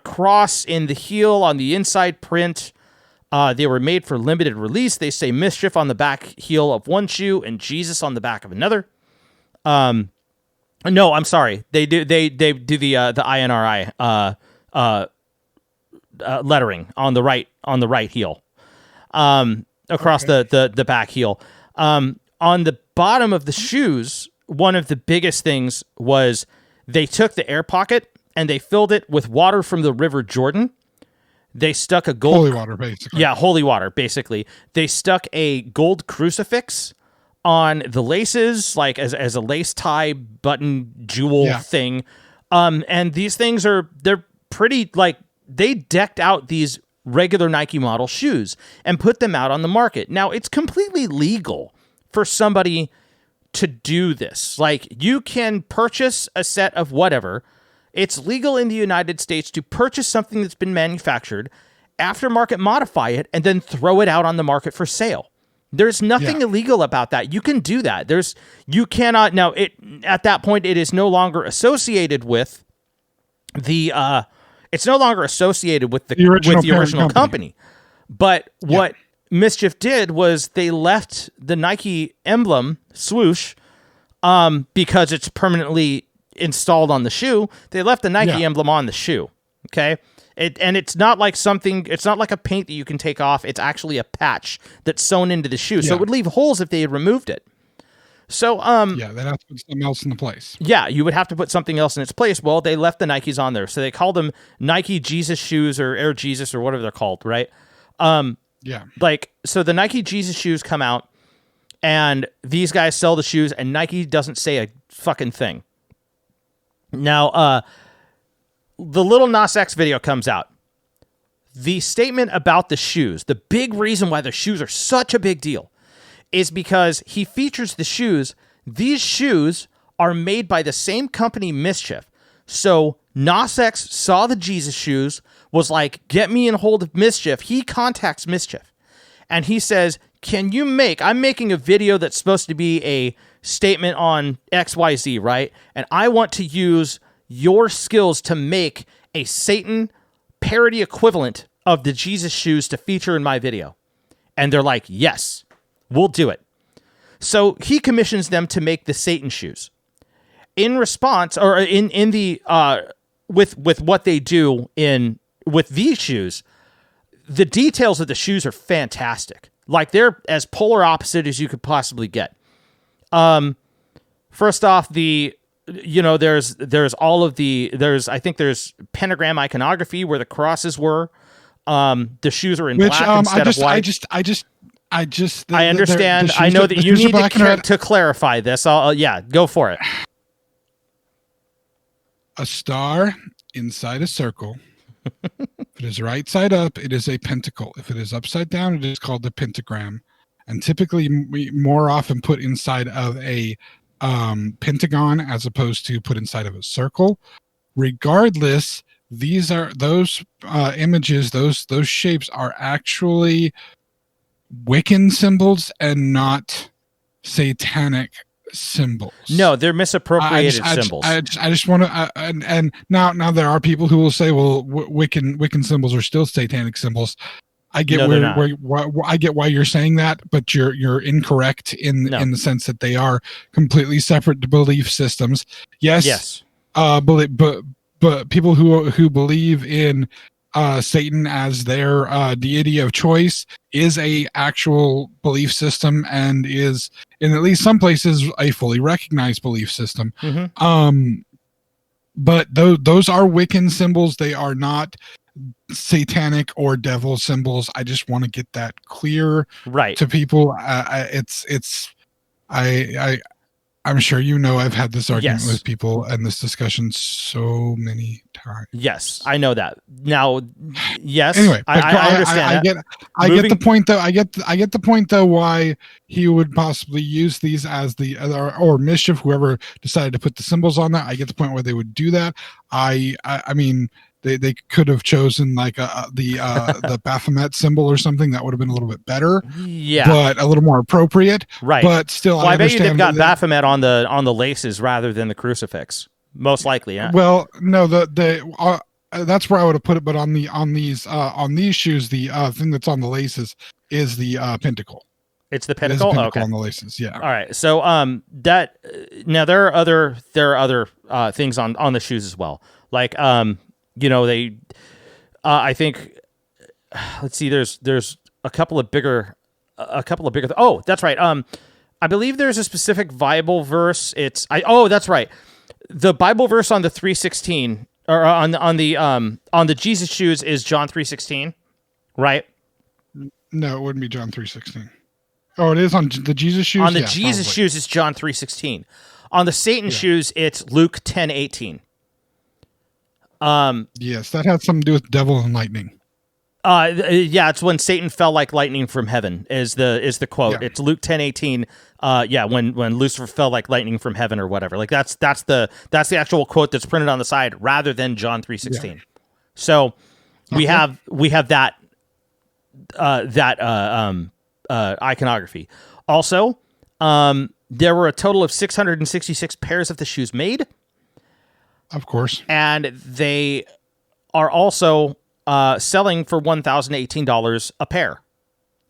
cross in the heel on the inside print. They were made for limited release. They say Mischief on the back heel of one shoe and Jesus on the back of another. No, I'm sorry. They do the INRI lettering on the right heel. Across the back heel. On the bottom of the shoes, one of the biggest things was they took the air pocket and they filled it with water from the River Jordan. They stuck a gold... Holy water, basically. Yeah, holy water, basically. They stuck a gold crucifix on the laces, like as a lace tie button jewel thing. And these things they're pretty, like, they decked out these regular Nike model shoes and put them out on the market. Now, it's completely legal for somebody to do this. Like, you can purchase a set of whatever. It's legal in the United States to purchase something that's been manufactured, aftermarket modify it, and then throw it out on the market for sale. There's nothing illegal about that. You can do that. You cannot now. At that point, it is no longer associated with the. It's no longer associated with the original company. But what Mischief did was they left the Nike emblem swoosh, because it's permanently installed on the shoe. They left the Nike emblem on the shoe. Okay. And it's not like it's not like a paint that you can take off. It's actually a patch that's sewn into the shoe. So it would leave holes if they had removed it. So, they'd have to put something else in the place. Yeah, you would have to put something else in its place. Well, they left the Nikes on there. So they called them Nike Jesus shoes or Air Jesus or whatever they're called, right? So the Nike Jesus shoes come out and these guys sell the shoes and Nike doesn't say a fucking thing. Now, the Lil Nas X video comes out. The statement about the shoes, the big reason why the shoes are such a big deal, is because he features the shoes. These shoes are made by the same company, Mischief. So Nas X saw the Jesus shoes, was like, get me in hold of Mischief. He contacts Mischief. And he says, I'm making a video that's supposed to be a statement on XYZ, right? And I want to use your skills to make a Satan parody equivalent of the Jesus shoes to feature in my video. And they're like, yes, we'll do it. So he commissions them to make the Satan shoes. In response, or in the with what they do with these shoes, the details of the shoes are fantastic. Like, they're as polar opposite as you could possibly get. First off, there's pentagram iconography where the crosses were. The shoes are in black instead of white. I understand. I know that you need to clarify this. Go for it. A star inside a circle. If it is right side up, it is a pentacle. If it is upside down, it is called a pentagram. And typically, we more often put inside of a pentagon as opposed to put inside of a circle. Regardless, those images, those shapes are actually Wiccan symbols and not satanic symbols. No, they're misappropriated symbols. I just want to, and now there are people who will say, well, Wiccan symbols are still satanic symbols. I get I get why you're saying that, but you're incorrect in the sense that they are completely separate belief systems. Yes. But people who believe in Satan as their deity of choice is a actual belief system and is in at least some places a fully recognized belief system. Mm-hmm. But those are Wiccan symbols. They are not satanic or devil symbols. I just want to get that clear to people. I'm sure I've had this argument with people and this discussion so many times. Yes, I know that. Now, yes. Anyway, I understand. I get the point though. I get the point though. Why he would possibly use these as the or Mischief, whoever decided to put the symbols on that. I get the point where they would do that. I mean. They could have chosen like the Baphomet symbol or something that would have been a little bit better, but a little more appropriate, right? But still, I bet you they've got Baphomet on the laces rather than the crucifix, most likely. Yeah. Well, no, that's where I would have put it, but on these shoes, the thing that's on the laces is the pentacle. It's the pentacle, okay. On the laces, yeah. All right, so that now there are other things on the shoes as well, like they, I think, let's see, there's a couple of bigger, oh, that's right. I believe there's a specific Bible verse. That's right. The Bible verse on the 3:16 or on the Jesus shoes is John 3:16, right? No, it wouldn't be John 3:16. Oh, it is on the Jesus shoes? On the Jesus shoes, it's John 3:16. On the Satan shoes, it's Luke 10:18. Yes, that had something to do with devil and lightning. Yeah, it's when Satan fell like lightning from heaven is the quote. Yeah. It's Luke 10:18. Yeah, when Lucifer fell like lightning from heaven or whatever. Like that's the actual quote that's printed on the side rather than John 3:16. Yeah. So we have that iconography. Also, there were a total of 666 pairs of the shoes made. Of course. And they are also selling for $1,018 a pair,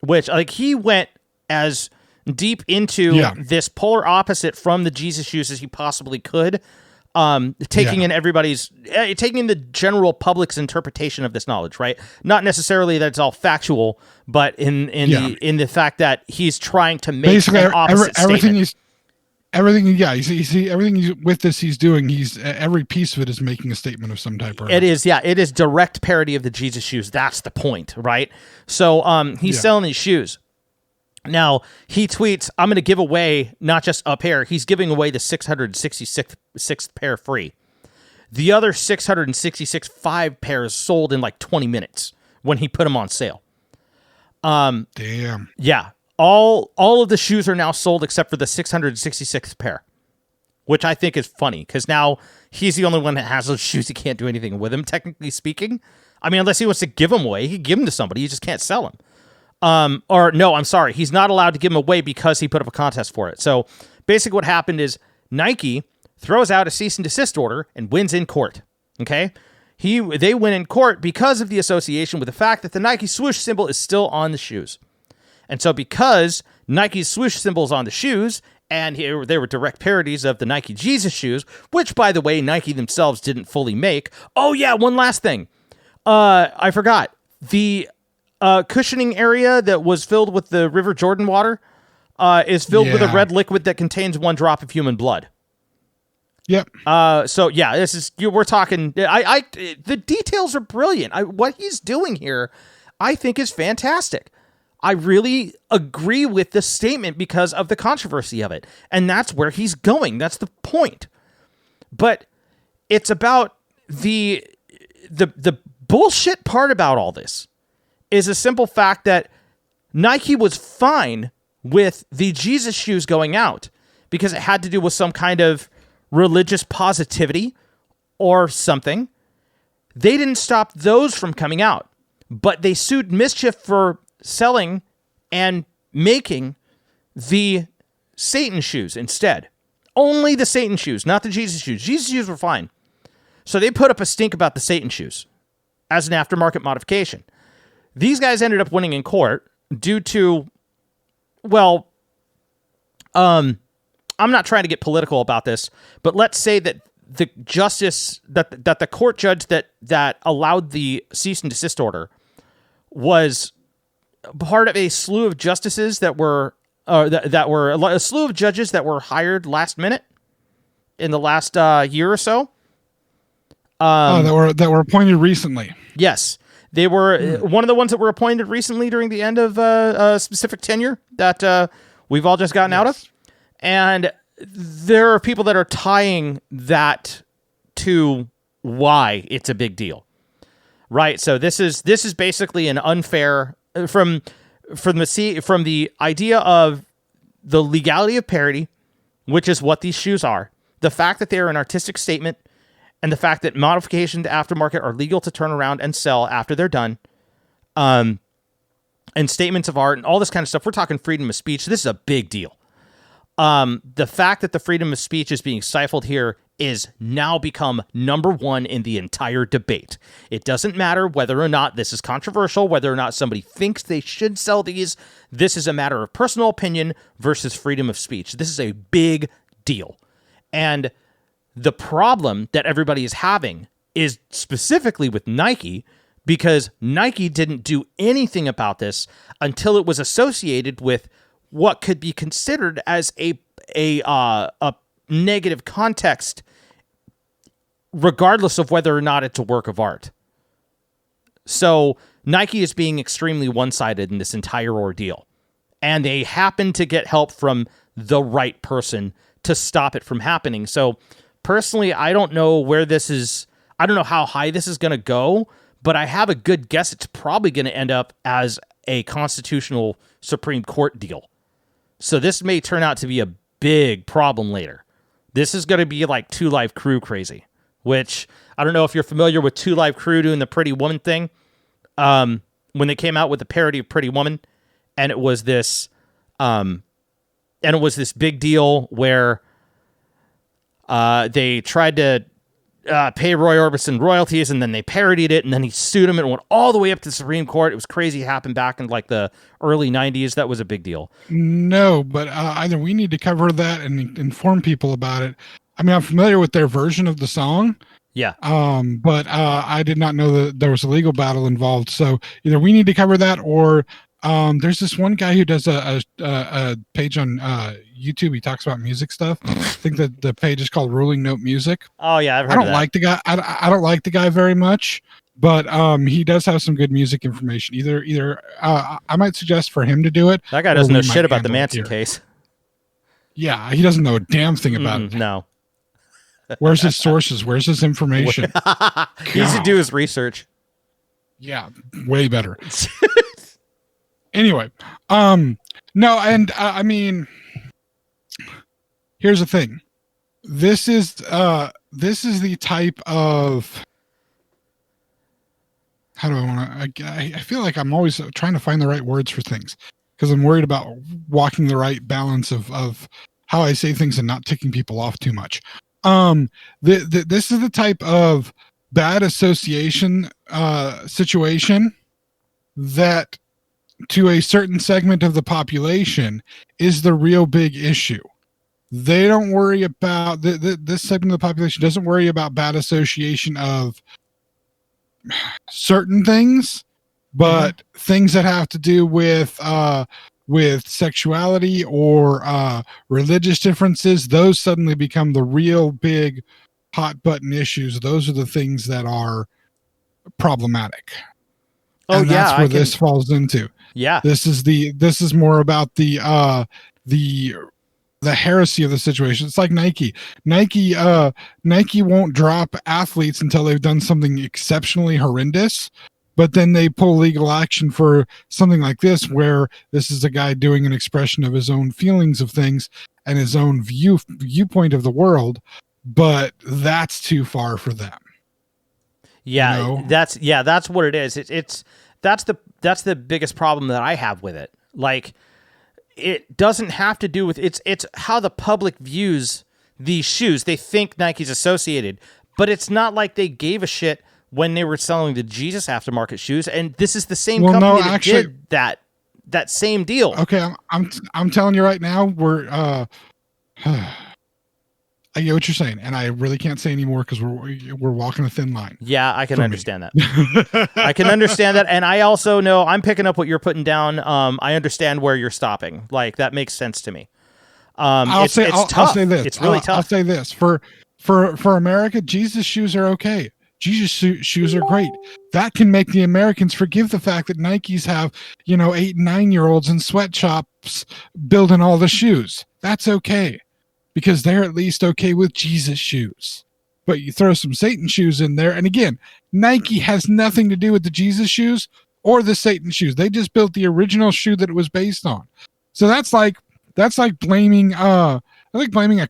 which like he went as deep into this polar opposite from the Jesus shoes as he possibly could, taking in the general public's interpretation of this knowledge, right? Not necessarily that it's all factual, but in the fact that he's trying to make basically an opposite statement. Everything with this he's doing. Every piece of it is making a statement of some type. It is direct parody of the Jesus shoes. That's the point, right? So he's selling these shoes. Now he tweets, "I'm going to give away not just a pair. He's giving away the 666th pair free. The other 666 5 pairs sold in like 20 minutes when he put them on sale. Damn. Yeah." All of the shoes are now sold except for the 666th pair, which I think is funny because now he's the only one that has those shoes. He can't do anything with them, technically speaking. I mean, unless he wants to give them away, he can give them to somebody. He just can't sell them. Or no, I'm sorry. He's not allowed to give them away because he put up a contest for it. So basically what happened is Nike throws out a cease and desist order and wins in court. Okay? They win in court because of the association with the fact that the Nike swoosh symbol is still on the shoes. And so because Nike's swoosh symbol's on the shoes, and they were direct parodies of the Nike Jesus shoes, which, by the way, Nike themselves didn't fully make. Oh, yeah, one last thing. I forgot. The cushioning area that was filled with the River Jordan water is filled with a red liquid that contains 1 drop of human blood. Yep. So, yeah, we're talking... the details are brilliant. What he's doing here, I think, is fantastic. I really agree with this statement because of the controversy of it. And that's where he's going. That's the point. But it's about the bullshit part about all this is a simple fact that Nike was fine with the Jesus shoes going out because it had to do with some kind of religious positivity or something. They didn't stop those from coming out, but they sued Mischief for selling and making the Satan shoes instead. Only the Satan shoes, not the Jesus shoes. Jesus shoes were fine. So they put up a stink about the Satan shoes as an aftermarket modification. These guys ended up winning in court due to, well, I'm not trying to get political about this, but let's say that the justice, that the court judge that allowed the cease and desist order was part of a slew of justices that were a slew of judges that were hired last minute in the last year or so. That were appointed recently. Yes, they were one of the ones that were appointed recently during the end of a specific tenure that we've all just gotten out of, and there are people that are tying that to why it's a big deal, right? So this is basically an unfair from the idea of the legality of parody, which is what these shoes are, the fact that they are an artistic statement, and the fact that modification to aftermarket are legal to turn around and sell after they're done, and statements of art and all this kind of stuff. We're talking freedom of speech. This is a big deal. The fact that the freedom of speech is being stifled here is now become number one in the entire debate. It doesn't matter whether or not this is controversial, whether or not somebody thinks they should sell these. This is a matter of personal opinion versus freedom of speech. This is a big deal. And the problem that everybody is having is specifically with Nike, because Nike didn't do anything about this until it was associated with what could be considered as a negative context, regardless of whether or not it's a work of art. So Nike is being extremely one-sided in this entire ordeal. And they happen to get help from the right person to stop it from happening. So personally, I don't know where this is. I don't know how high this is going to go, but I have a good guess it's probably going to end up as a constitutional Supreme Court deal. So this may turn out to be a big problem later. This is going to be like Two Live Crew crazy, which I don't know if you're familiar with Two Live Crew doing the Pretty Woman thing. When they came out with the parody of Pretty Woman, and it was this big deal where they tried to pay Roy Orbison royalties, and then they parodied it, and then he sued him and went all the way up to the Supreme Court. It was crazy. It happened back in like the early 90s. That was a big deal. No, but either we need to cover that and inform people about it. I mean, I'm familiar with their version of the song. Yeah. But I did not know that there was a legal battle involved. So either we need to cover that, or there's this one guy who does a page on YouTube. He talks about music stuff. I think that the page is called Ruling Note Music. Oh yeah, I've heard I don't of that. like the guy. I don't like the guy very much, but he does have some good music information. Either I might suggest for him to do it. That guy or doesn't we know might shit about the handle it Manson here. case. Yeah, he doesn't know a damn thing about it. No. Where's his sources? Where's his information? He needs to do his research. Yeah, way better. Anyway, no, and I mean, here's the thing. This is the type of, how do I want to? I feel like I'm always trying to find the right words for things because I'm worried about walking the right balance of how I say things and not ticking people off too much. This is the type of bad association situation that to a certain segment of the population is the real big issue. They don't worry about this segment of the population doesn't worry about bad association of certain things, but things that have to do with sexuality or religious differences, those suddenly become the real big hot button issues. Those are the things that are problematic. Oh, and yeah, that's where this falls into. Yeah. This is more about the heresy of the situation. It's like Nike. Nike won't drop athletes until they've done something exceptionally horrendous. But then they pull legal action for something like this, where this is a guy doing an expression of his own feelings of things and his own viewpoint of the world. But that's too far for them. Yeah, you know? that's what it is. That's the biggest problem that I have with it. Like, it doesn't have to do with it's how the public views these shoes. They think Nike's associated, but it's not like they gave a shit when they were selling the Jesus aftermarket shoes, and this is the same company that did that same deal. Okay, I'm telling you right now, we're I get what you're saying, and I really can't say anymore because we're walking a thin line. Yeah, I can understand that. I can understand that, and I also know I'm picking up what you're putting down. I understand where you're stopping. Like, that makes sense to me. I'll say this. It's really tough. I'll say this for America, Jesus shoes are okay. Jesus shoes are great. That can make the Americans forgive the fact that Nikes have 8 and 9-year-olds in sweatshops building all the shoes. That's okay, because they're at least okay with Jesus shoes. But you throw some Satan shoes in there, and again, Nike has nothing to do with the Jesus shoes or the Satan shoes. They just built the original shoe that it was based on. So that's like blaming a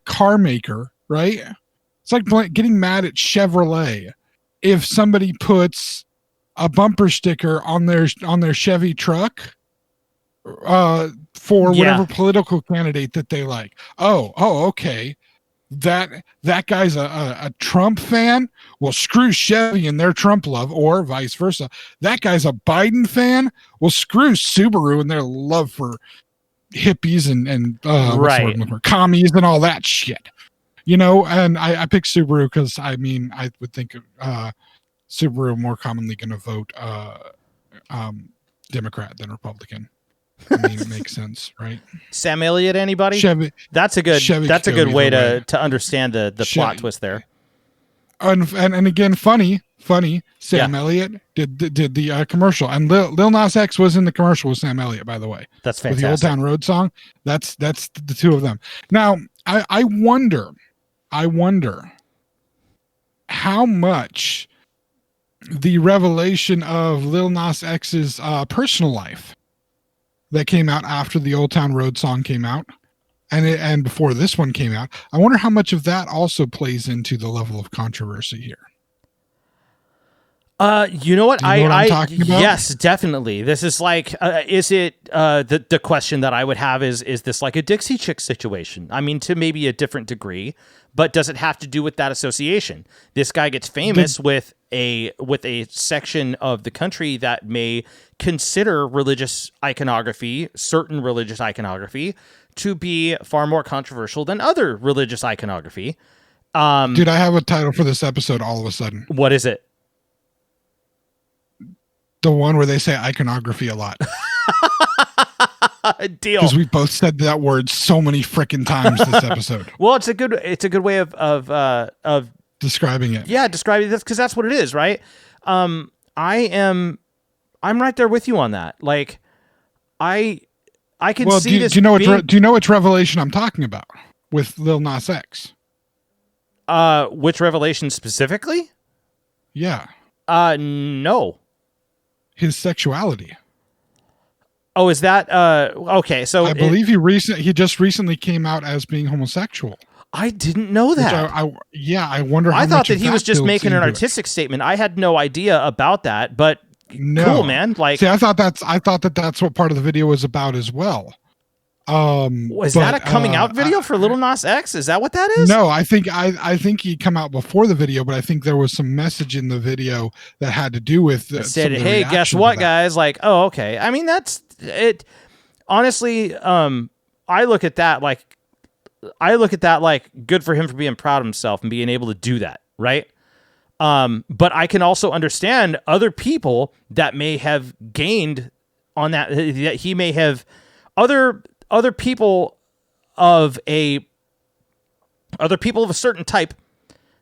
car maker, right? It's like getting mad at Chevrolet if somebody puts a bumper sticker on their Chevy truck for whatever political candidate that they like. Oh, okay. That guy's a Trump fan? Well, screw Chevy and their Trump love, or vice versa. That guy's a Biden fan? Well, screw Subaru and their love for hippies and right, commies and all that shit. And I picked Subaru because I would think Subaru more commonly going to vote Democrat than Republican. It makes sense, right? Sam Elliott, anybody? Chevy. That's a good way to understand the Chevy. plot twist there. And again, funny. Sam Elliott did the commercial, and Lil Nas X was in the commercial with Sam Elliott, by the way. That's fantastic. With the Old Town Road song. That's the two of them. Now, I wonder how much the revelation of Lil Nas X's personal life that came out after the Old Town Road song came out, and before this one came out, I wonder how much of that also plays into the level of controversy here. You know what? Do you know what I'm talking about? Yes, definitely. This is like, is it, the question that I would have is this like a Dixie Chick situation? I mean, to maybe a different degree, but does it have to do with that association? This guy gets famous with a section of the country that may consider religious iconography, certain religious iconography, to be far more controversial than other religious iconography. Dude, I have a title for this episode all of a sudden. What is it? The one where they say iconography a lot. Deal. Because we both said that word so many freaking times this episode. Well, it's a good way of describing it. Yeah, describing this, because that's what it is, right? I'm right there with you on that. Like, I can see this. Do you know which revelation I'm talking about with Lil Nas X? Which revelation specifically? Yeah. No. His sexuality. Oh, is that okay? So I believe he just recently came out as being homosexual. I didn't know that. I wonder. I thought that he was just making an artistic statement. I had no idea about that, but cool, man. Like, see, I thought that's what part of the video was about as well. Was that a coming out video for Lil Nas X? Is that what that is? No, I think he'd come out before the video, but I think there was some message in the video that had to do with it said, "Hey, guess what, guys?" Like, oh, okay. I mean, that's it. Honestly, I look at that like good for him for being proud of himself and being able to do that, right? But I can also understand other people that may have gained on that he may have other people of a certain type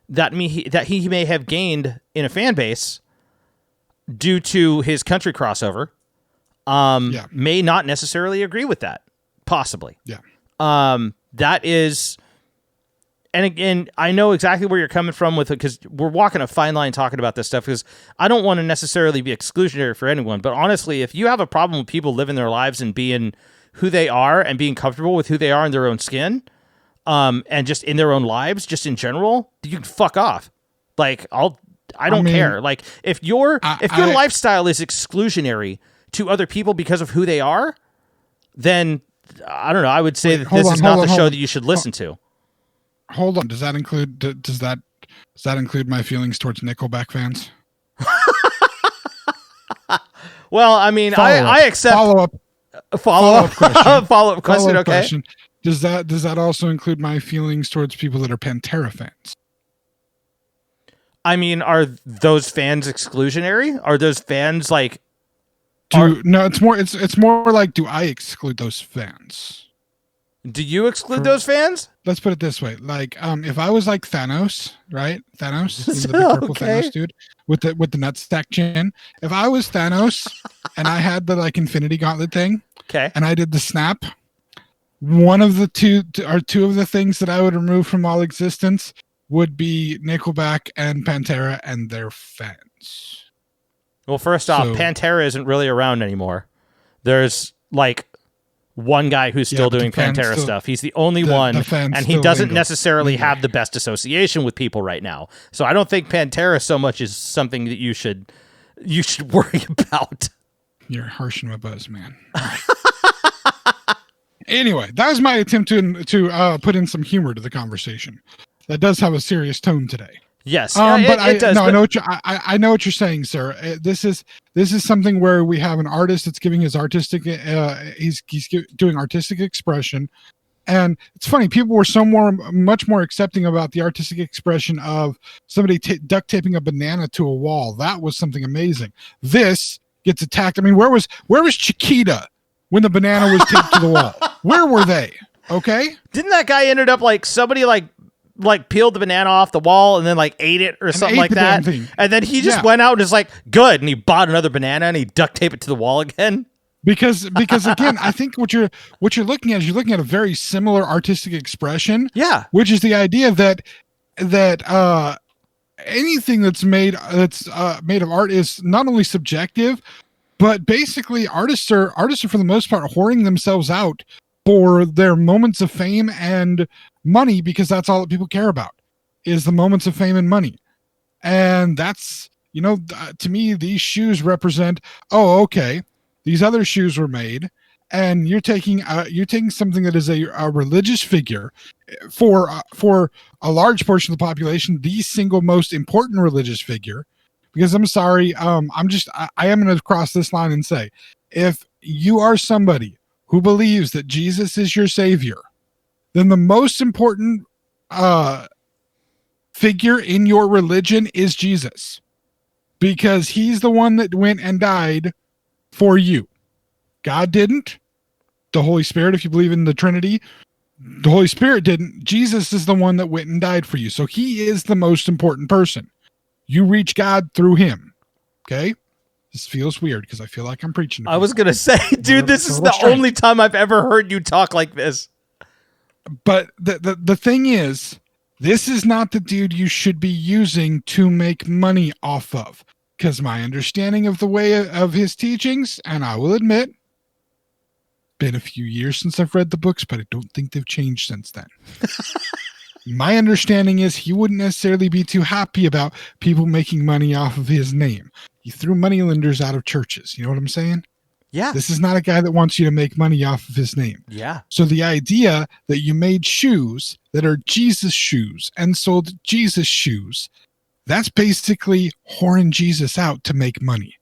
that he may have gained in a fan base due to his country crossover may not necessarily agree with that, possibly. Yeah. That is, and again, I know exactly where you're coming from with it, because we're walking a fine line talking about this stuff, because I don't want to necessarily be exclusionary for anyone, but honestly, if you have a problem with people living their lives and being who they are and being comfortable with who they are in their own skin, and just in their own lives, just in general, you can fuck off. Like, I don't care. Like, if your lifestyle is exclusionary to other people because of who they are, then I don't know. I would say that this is not the show that you should listen to. Hold on. Does that include my feelings towards Nickelback fans? Well, I mean, I accept follow-up question. Follow-up question. Okay. Question. Does that also include my feelings towards people that are Pantera fans? I mean, are those fans exclusionary? Are those fans like? No, it's more like, do I exclude those fans? Do you exclude those fans? Let's put it this way: like, if I was like Thanos, right? Thanos, the big purple Thanos dude with the nutsack chin. If I was Thanos and I had the like Infinity Gauntlet thing, okay, and I did the snap, one of the two of the things that I would remove from all existence would be Nickelback and Pantera and their fans. Well, first off, Pantera isn't really around anymore. There's like one guy who's still doing Pantera stuff. He's the only one, and he doesn't necessarily have the best association with people right now. So I don't think Pantera so much is something that you should worry about. You're harshing my buzz, man. Right. Anyway, that was my attempt to put in some humor to the conversation. That does have a serious tone today. Yes, but it does. No, I know what you're saying, sir. This is something where we have an artist that's giving his artistic, he's doing artistic expression, and it's funny. People were much more accepting about the artistic expression of somebody duct taping a banana to a wall. That was something amazing. This gets attacked. I mean, where was Chiquita when the banana was taped to the wall? Where were they? Okay, didn't that guy ended up like somebody like peeled the banana off the wall and then like ate it or something like that, and then he just went out and was like, good, and he bought another banana and he duct taped it to the wall again. Because again, I think what you're looking at is you're looking at a very similar artistic expression. Yeah, which is the idea that anything that's made of art is not only subjective, but basically artists are for the most part whoring themselves out for their moments of fame and money, because that's all that people care about is the moments of fame and money. And that's, to me, these shoes represent, oh, okay, these other shoes were made, and you're taking something that is a religious figure for a large portion of the population, the single most important religious figure. Because I'm sorry, I am going to cross this line and say, if you are somebody who believes that Jesus is your savior, then the most important figure in your religion is Jesus, because he's the one that went and died for you. God didn't. The Holy Spirit, if you believe in the Trinity, the Holy Spirit didn't. Jesus is the one that went and died for you. So he is the most important person. You reach God through him. Okay? This feels weird because I feel like I'm preaching. I was going to say, dude, this is the only time I've ever heard you talk like this. But the thing is, this is not the dude you should be using to make money off of. Because my understanding of the way of his teachings, and I will admit, been a few years since I've read the books, but I don't think they've changed since then. My understanding is he wouldn't necessarily be too happy about people making money off of his name. He threw moneylenders out of churches. You know what I'm saying? Yeah. This is not a guy that wants you to make money off of his name. Yeah. So the idea that you made shoes that are Jesus shoes and sold Jesus shoes, that's basically whoring Jesus out to make money.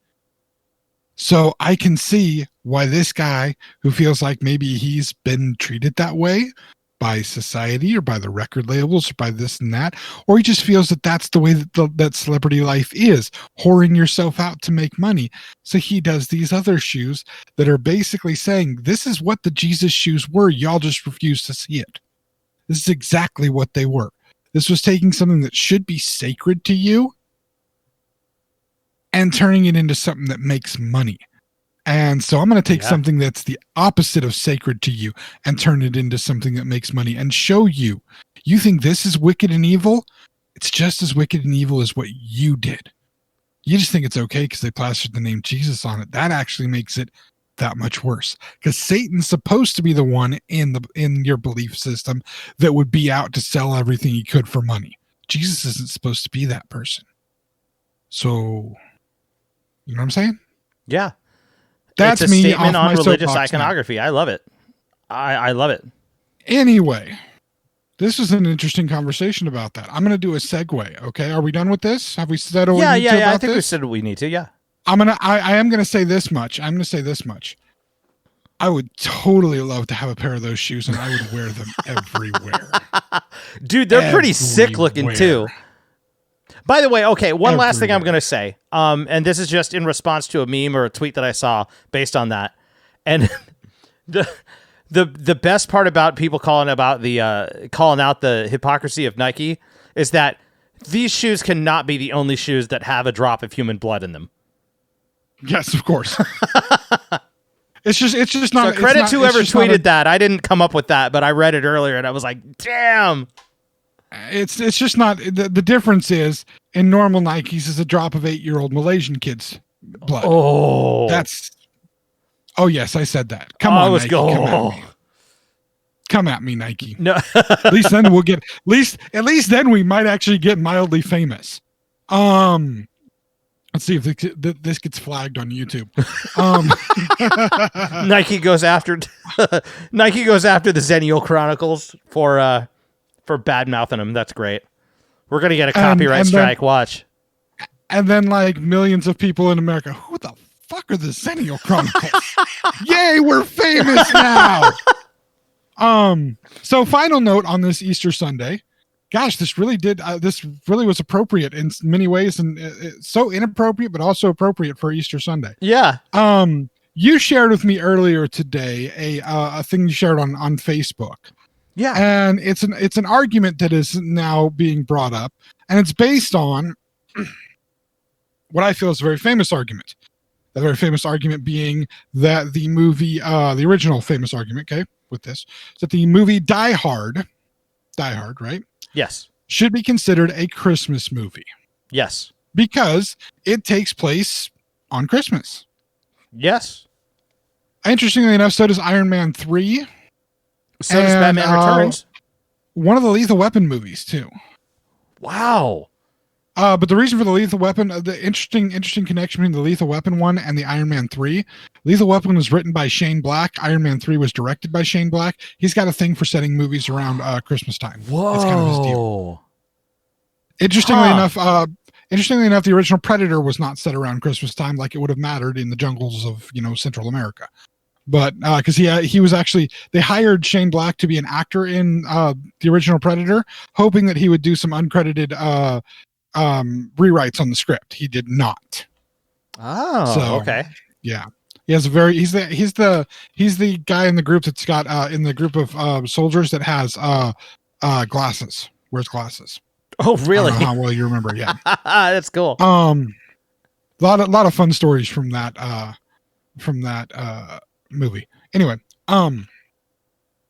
So I can see why this guy, who feels like maybe he's been treated that way by society or by the record labels or by this and that, or he just feels that that's the way that celebrity life is, whoring yourself out to make money. So he does these other shoes that are basically saying, this is what the Jesus shoes were. Y'all just refuse to see it. This is exactly what they were. This was taking something that should be sacred to you and turning it into something that makes money. And so I'm going to take something that's the opposite of sacred to you and turn it into something that makes money and show you. You think this is wicked and evil? It's just as wicked and evil as what you did. You just think it's okay because they plastered the name Jesus on it. That actually makes it that much worse, because Satan's supposed to be the one in your belief system that would be out to sell everything he could for money. Jesus isn't supposed to be that person. So, you know what I'm saying? Yeah. That's it's a me statement off on my religious soapbox iconography. I love it. I love it. Anyway, this was an interesting conversation about that. I'm going to do a segue. Okay, are we done with this? Have we said what we need to about I think this? we said what we need to. Yeah. I am going to say this much. I would totally love to have a pair of those shoes, and I would wear them everywhere. Dude, they're pretty sick looking too. By the way, okay, one last thing I'm going to say, and this is just in response to a meme or a tweet that I saw based on that. And the best part about people calling out the hypocrisy of Nike is that these shoes cannot be the only shoes that have a drop of human blood in them. Yes, of course. It's just not. So credit to whoever tweeted that. I didn't come up with that, but I read it earlier and I was like, damn. It's just not. The difference is in normal Nikes is a drop of 8-year-old Malaysian kids' blood. Oh, Oh yes, I said that. Come on, Nike. Come at me, Nike. No. At least then we'll get. At least then we might actually get mildly famous. Let's see if this gets flagged on YouTube. Nike goes after the Xennial Chronicles for bad mouthing them. That's great. We're gonna get a copyright strike. Watch. And then like millions of people in America, who the fuck are the Xennial Chronicles? Yay, we're famous now. So final note on this Easter Sunday. Gosh, this really was appropriate in many ways, and it's so inappropriate, but also appropriate for Easter Sunday. Yeah. You shared with me earlier today a thing you shared on Facebook. Yeah. And it's an argument that is now being brought up, and it's based on what I feel is a very famous argument. The very famous argument being that the movie, the original famous argument, okay, with this, is that the movie Die Hard, right? Yes. Should be considered a Christmas movie. Yes. because it takes place on Christmas. Yes. Interestingly enough, so does Iron Man 3. So does And, Batman Returns. One of the Lethal Weapon movies, too. Wow. But the reason for the Lethal Weapon, the interesting connection between the Lethal Weapon one and the Iron Man 3. Lethal Weapon was written by Shane Black. Iron Man 3 was directed by Shane Black. He's got a thing for setting movies around Christmas time. Whoa. It's kind of his deal. Interestingly enough, the original Predator was not set around Christmas time like it would have mattered in the jungles of, Central America. But because he was actually, they hired Shane Black to be an actor in the original Predator, hoping that he would do some uncredited rewrites on the script. He did not. Oh, So, okay. Yeah, he has he's the guy in the group that's got in the group of soldiers that has glasses. Wears glasses. Oh, really? I don't know how well you remember. Yeah, that's cool. lot of fun stories from that movie. Anyway,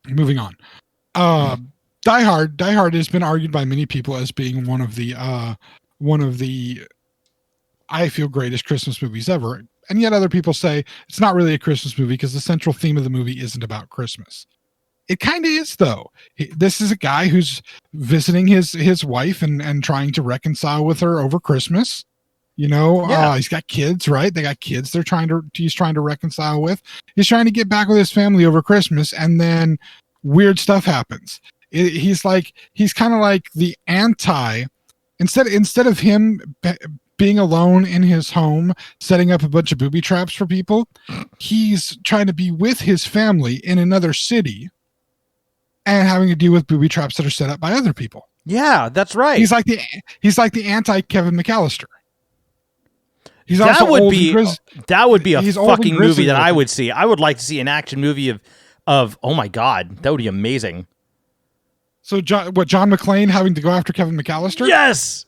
moving on. Die Hard has been argued by many people as being one of the I feel greatest Christmas movies ever, and yet other people say it's not really a Christmas movie because the central theme of the movie isn't about Christmas. It kind of is, though. This is a guy who's visiting his wife and trying to reconcile with her over Christmas. He's got kids, right? They got kids he's trying to reconcile with. He's trying to get back with his family over Christmas, and then weird stuff happens. He's kind of like the anti, instead of him being alone in his home, setting up a bunch of booby traps for people, he's trying to be with his family in another city and having to deal with booby traps that are set up by other people. Yeah, that's right. He's like the anti Kevin McAllister. That would be a fucking movie that I would see. I would like to see an action movie of oh my god, that would be amazing. So John McClane having to go after Kevin McAllister? Yes.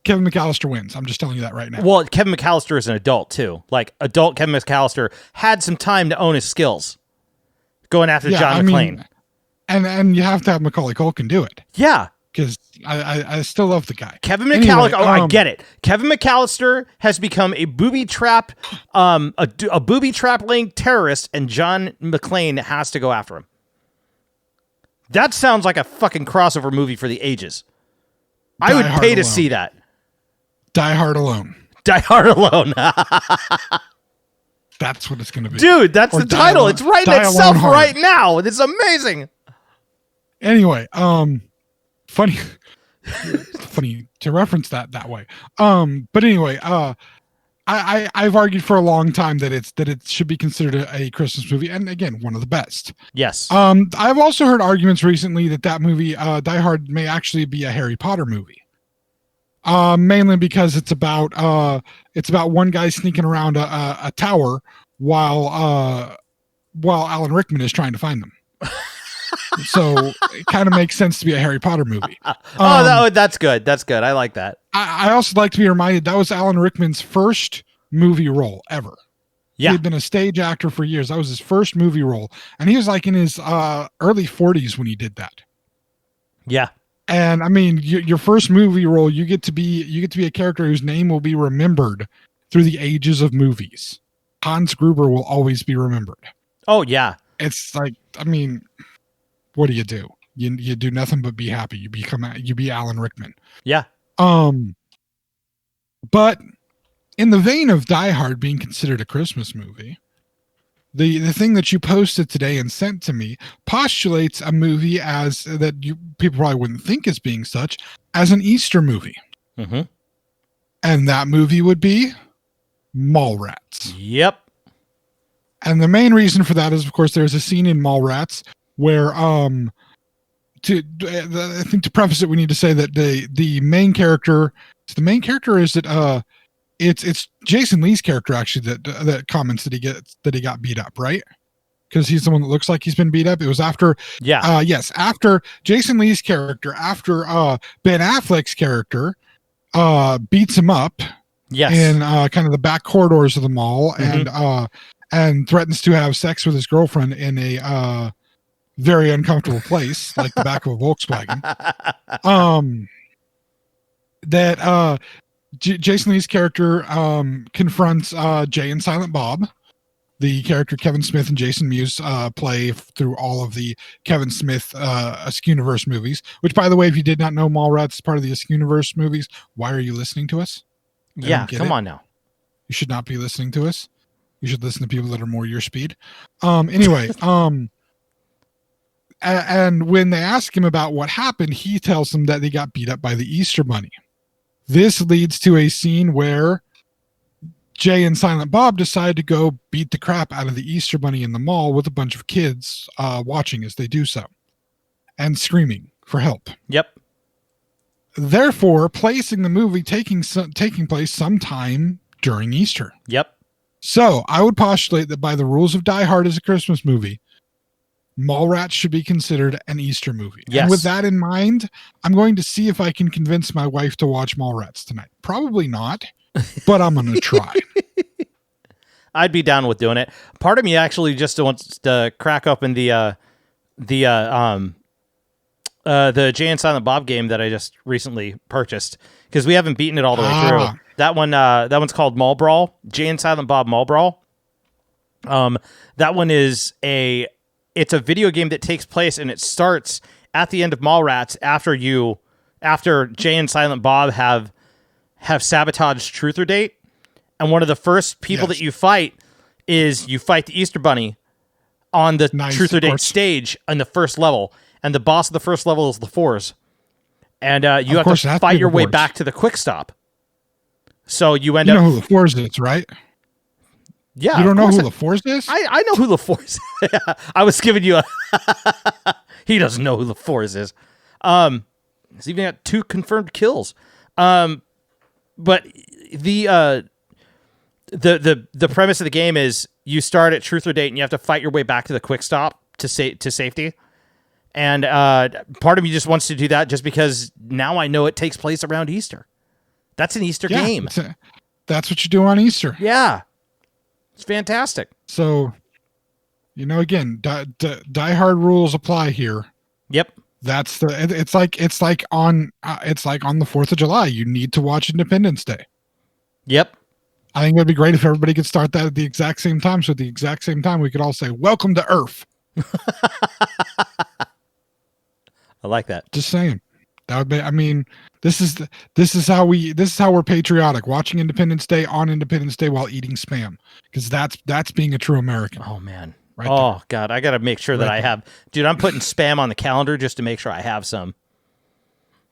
Kevin McAllister wins. I'm just telling you that right now. Well, Kevin McAllister is an adult too. Like adult Kevin McAllister had some time to own his skills. Going after John McClane. And you have to have Macaulay Culkin do it. Yeah. Because I still love the guy. Kevin McAllister. I get it. Kevin McAllister has become a booby trap, a booby trap linked terrorist, and John McClane has to go after him. That sounds like a fucking crossover movie for the ages. I would pay to see that. Die Hard Alone. Die Hard Alone. That's what it's going to be. Dude, that's the title. It's writing itself right now. It's amazing. Anyway, funny to reference that way. But anyway, I've argued for a long time that it should be considered a Christmas movie, and again, one of the best. Yes. I've also heard arguments recently that movie, Die Hard, may actually be a Harry Potter movie. Mainly because it's about one guy sneaking around a tower while Alan Rickman is trying to find them. So it kind of makes sense to be a Harry Potter movie. That's good. That's good. I like that. I also like to be reminded that was Alan Rickman's first movie role ever. Yeah. He had been a stage actor for years. That was his first movie role. And he was like in his early 40s when he did that. Yeah. And I mean, your first movie role, you get to be a character whose name will be remembered through the ages of movies. Hans Gruber will always be remembered. Oh yeah. It's like, I mean, what do? You do nothing but be happy. You be Alan Rickman. Yeah. But in the vein of Die Hard being considered a Christmas movie, the thing that you posted today and sent to me postulates a movie as that people probably wouldn't think as being such as an Easter movie. Mm-hmm. And that movie would be Mallrats. Yep. And the main reason for that is, of course, there's a scene in Mallrats where I think to preface it, we need to say that the main character, is the main character, or is it it's Jason Lee's character actually that comments that he got beat up, right? Because he's the one that looks like he's been beat up. It was after after Jason Lee's character, after Ben Affleck's character beats him up in kind of the back corridors of the mall, mm-hmm. and threatens to have sex with his girlfriend in a very uncomfortable place, like the back of a Volkswagen. Jason Lee's character confronts Jay and Silent Bob, the character Kevin Smith and Jason Mewes play through all of the Kevin Smith Askewniverse movies. Which, by the way, if you did not know, Mallrats is part of the Askewniverse movies. Why are you listening to us? Yeah, come on now. You should not be listening to us. You should listen to people that are more your speed. Anyway, and when they ask him about what happened, he tells them that they got beat up by the Easter Bunny. This leads to a scene where Jay and Silent Bob decide to go beat the crap out of the Easter Bunny in the mall with a bunch of kids watching as they do so and screaming for help. Yep. Therefore, placing the movie taking place sometime during Easter. Yep. So I would postulate that by the rules of Die Hard as a Christmas movie, Mallrats should be considered an Easter movie. Yes. And with that in mind, I'm going to see if I can convince my wife to watch Mallrats tonight. Probably not, but I'm going to try. I'd be down with doing it. Part of me actually just wants to crack open the Jay and Silent Bob game that I just recently purchased because we haven't beaten it all the way through. That one's called Mall Brawl, Jay and Silent Bob Mall Brawl. That one is it's a video game that takes place and it starts at the end of Mallrats after Jay and Silent Bob have sabotaged Truth or Date, and one of the first people that you fight is you fight the Easter Bunny on the Truth or Date stage on the first level, and the boss of the first level is the Fours, and you have to fight your way back to the Quick Stop. So you end up. You know who the Fours is, right? Yeah, you don't know who LaForce is? I know who LaForce is. I was giving you a... He doesn't know who LaForce is. He's even got 2 confirmed kills. But the premise of the game is you start at Truth or Date and you have to fight your way back to the Quick Stop to safety. And part of me just wants to do that just because now I know it takes place around Easter. That's an Easter game. That's what you do on Easter. Yeah. It's fantastic. So, again, Die Hard rules apply here. Yep. It's like on the 4th of July. You need to watch Independence Day. Yep. I think it'd be great if everybody could start that at the exact same time. So at the exact same time, we could all say, "Welcome to Earth." I like that. Just saying. That would be. I mean, this is how we're patriotic. Watching Independence Day on Independence Day while eating Spam, because that's being a true American. Oh man. Right oh there. God, I got to make sure that I have. Dude, I'm putting Spam on the calendar just to make sure I have some.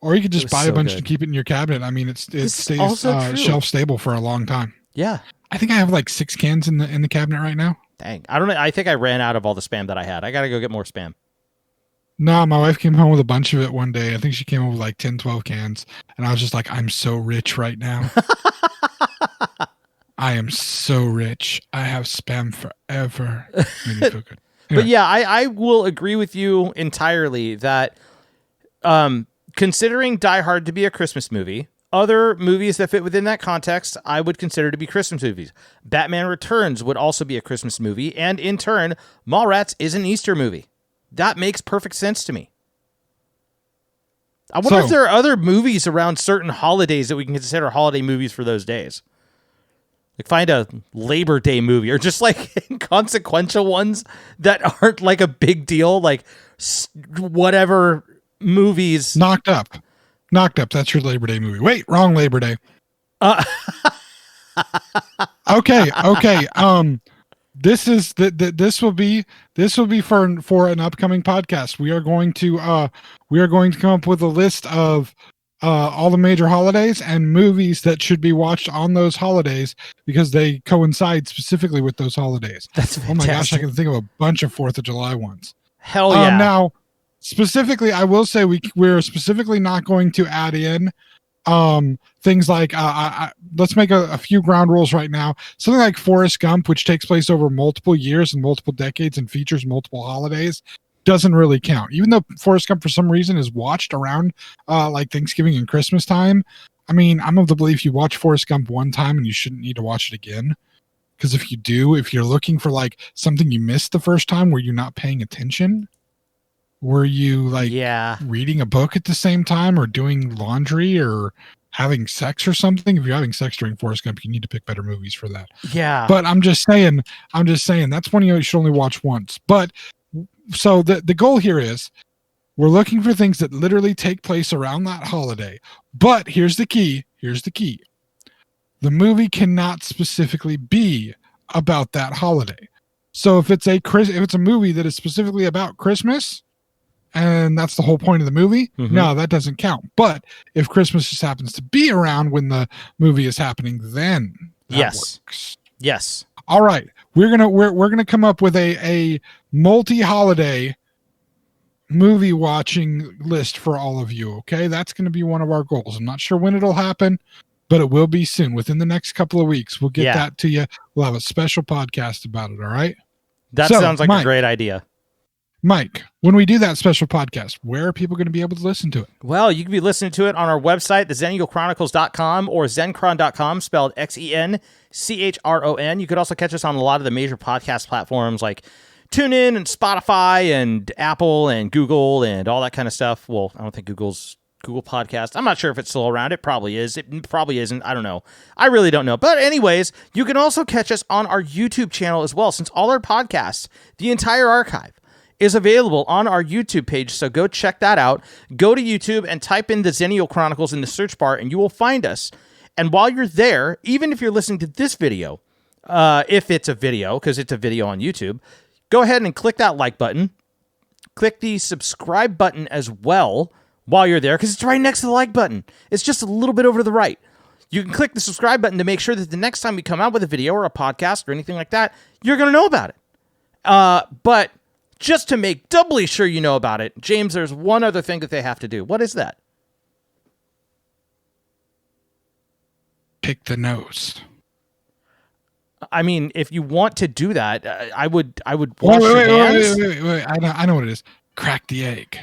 Or you could just buy a bunch and keep it in your cabinet. I mean, it stays shelf stable for a long time. Yeah. I think I have like 6 cans in the cabinet right now. Dang. I don't know. I think I ran out of all the Spam that I had. I got to go get more Spam. No, my wife came home with a bunch of it one day. I think she came home with like 10, 12 cans. And I was just like, I'm so rich right now. I am so rich. I have Spam forever. Made me feel good. Anyway. But yeah, I will agree with you entirely that considering Die Hard to be a Christmas movie, other movies that fit within that context, I would consider to be Christmas movies. Batman Returns would also be a Christmas movie. And in turn, Mallrats is an Easter movie. That makes perfect sense to me. I wonder if there are other movies around certain holidays that we can consider holiday movies for those days. Like find a Labor Day movie or just like inconsequential ones that aren't like a big deal. Like whatever movies. Knocked Up. That's your Labor Day movie. Wait, wrong Labor Day. Okay. This will be for an upcoming podcast. We are going to come up with a list of all the major holidays and movies that should be watched on those holidays because they coincide specifically with those holidays. That's fantastic. Oh my gosh, I can think of a bunch of 4th of July ones. Hell yeah. Now, specifically, I will say we're specifically not going to add in things like let's make a few ground rules right now. Something like Forrest Gump, which takes place over multiple years and multiple decades and features multiple holidays, doesn't really count. Even though Forrest Gump for some reason is watched around like Thanksgiving and Christmas time. I mean, I'm of the belief you watch Forrest Gump one time and you shouldn't need to watch it again. Because if you're looking for like something you missed the first time, were you not paying attention? Were you like reading a book at the same time or doing laundry or having sex or something. If you're having sex during Forrest Gump, you need to pick better movies for that. Yeah. But I'm just saying that's one you should only watch once. But so the goal here is we're looking for things that literally take place around that holiday. But here's the key. The movie cannot specifically be about that holiday. So if it's a movie that is specifically about Christmas, and that's the whole point of the movie, no, that doesn't count. But if Christmas just happens to be around when the movie is happening, then that works. Yes. All right. We're gonna come up with a multi-holiday movie watching list for all of you. Okay, that's going to be one of our goals. I'm not sure when it'll happen, but it will be soon. Within the next couple of weeks, we'll get that to you. We'll have a special podcast about it. All right. That sounds like a great idea. Mike, when we do that special podcast, where are people going to be able to listen to it? Well, you can be listening to it on our website, thexennialchronicles.com or zencron.com, spelled XENCHRON. You could also catch us on a lot of the major podcast platforms like TuneIn and Spotify and Apple and Google and all that kind of stuff. Well, I don't think Google's Google Podcast. I'm not sure if it's still around. It probably is. It probably isn't. I don't know. I really don't know. But anyways, you can also catch us on our YouTube channel as well, since all our podcasts, the entire archive, is available on our YouTube page. So go check that out. Go to YouTube and type in the Xennial Chronicles in the search bar and you will find us. And while you're there, even if you're listening to this video, if it's a video, because it's a video on YouTube, go ahead and click that like button. Click the subscribe button as well while you're there, because it's right next to the like button. It's just a little bit over to the right. You can click the subscribe button to make sure that the next time we come out with a video or a podcast or anything like that, you're going to know about it. But just to make doubly sure you know about it, James, there's one other thing that they have to do. What is that? Pick the nose. I mean, if you want to do that, I would wash your hands. Wait. I know what it is. Crack the egg.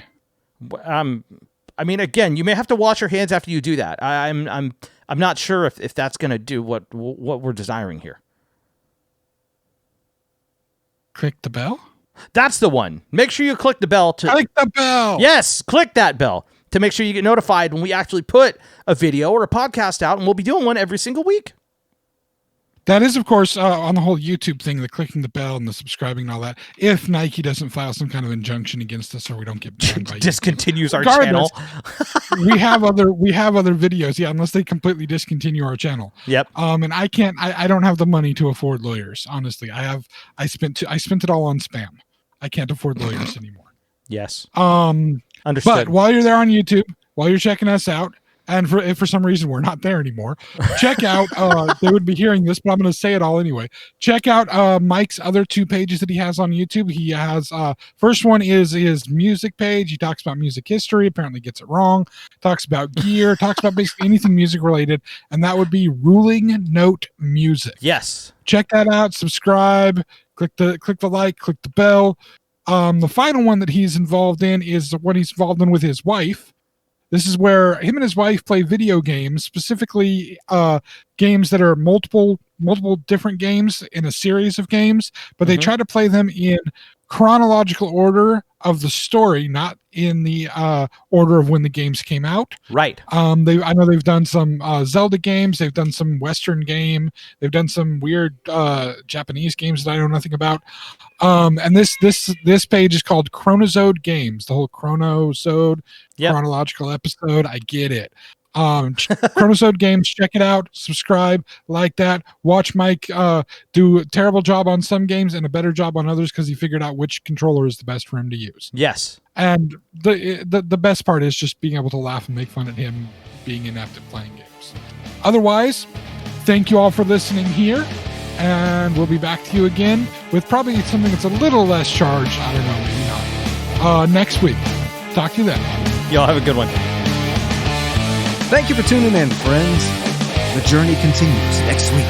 I mean, again, you may have to wash your hands after you do that. I'm not sure if that's going to do what we're desiring here. Click the bell? That's the one. Make sure you click the bell to click the bell. Yes, click that bell to make sure you get notified when we actually put a video or a podcast out, and we'll be doing one every single week. That is, of course, on the whole YouTube thing, the clicking the bell and the subscribing and all that. If Nike doesn't file some kind of injunction against us, or we don't get banned by discontinues our channel. we have other videos, unless they completely discontinue our channel. Yep. And I don't have the money to afford lawyers. Honestly, I spent it all on spam. I can't afford lawyers anymore. Yes. Understood. But while you're there on YouTube, while you're checking us out, and if for some reason we're not there anymore, check out, they would be hearing this, but I'm going to say it all anyway. Check out Mike's other two pages that he has on YouTube. He has, first one is his music page. He talks about music history, apparently gets it wrong, talks about gear, talks about basically anything music related, and that would be Ruling Note Music. Yes. Check that out, subscribe, click the like, click the bell. The final one that he's involved in is what he's involved in with his wife. This is where him and his wife play video games, specifically games that are multiple different games in a series of games, but they try to play them in chronological order of the story, not in the order of when the games came out. Right. I know they've done some Zelda games, they've done some Western game, they've done some weird Japanese games that I know nothing about. And this page is called Chronosode Games, the whole Chronosode chronological episode. I get it. Chronosode Games, check it out, subscribe, like that, watch Mike do a terrible job on some games and a better job on others because he figured out which controller is the best for him to use. Yes. And the best part is just being able to laugh and make fun at him being inept at playing games. Otherwise, thank you all for listening here, and we'll be back to you again with probably something that's a little less charged. I don't know, maybe not. Next week. Talk to you then. Y'all have a good one. Thank you for tuning in, friends. The journey continues next week.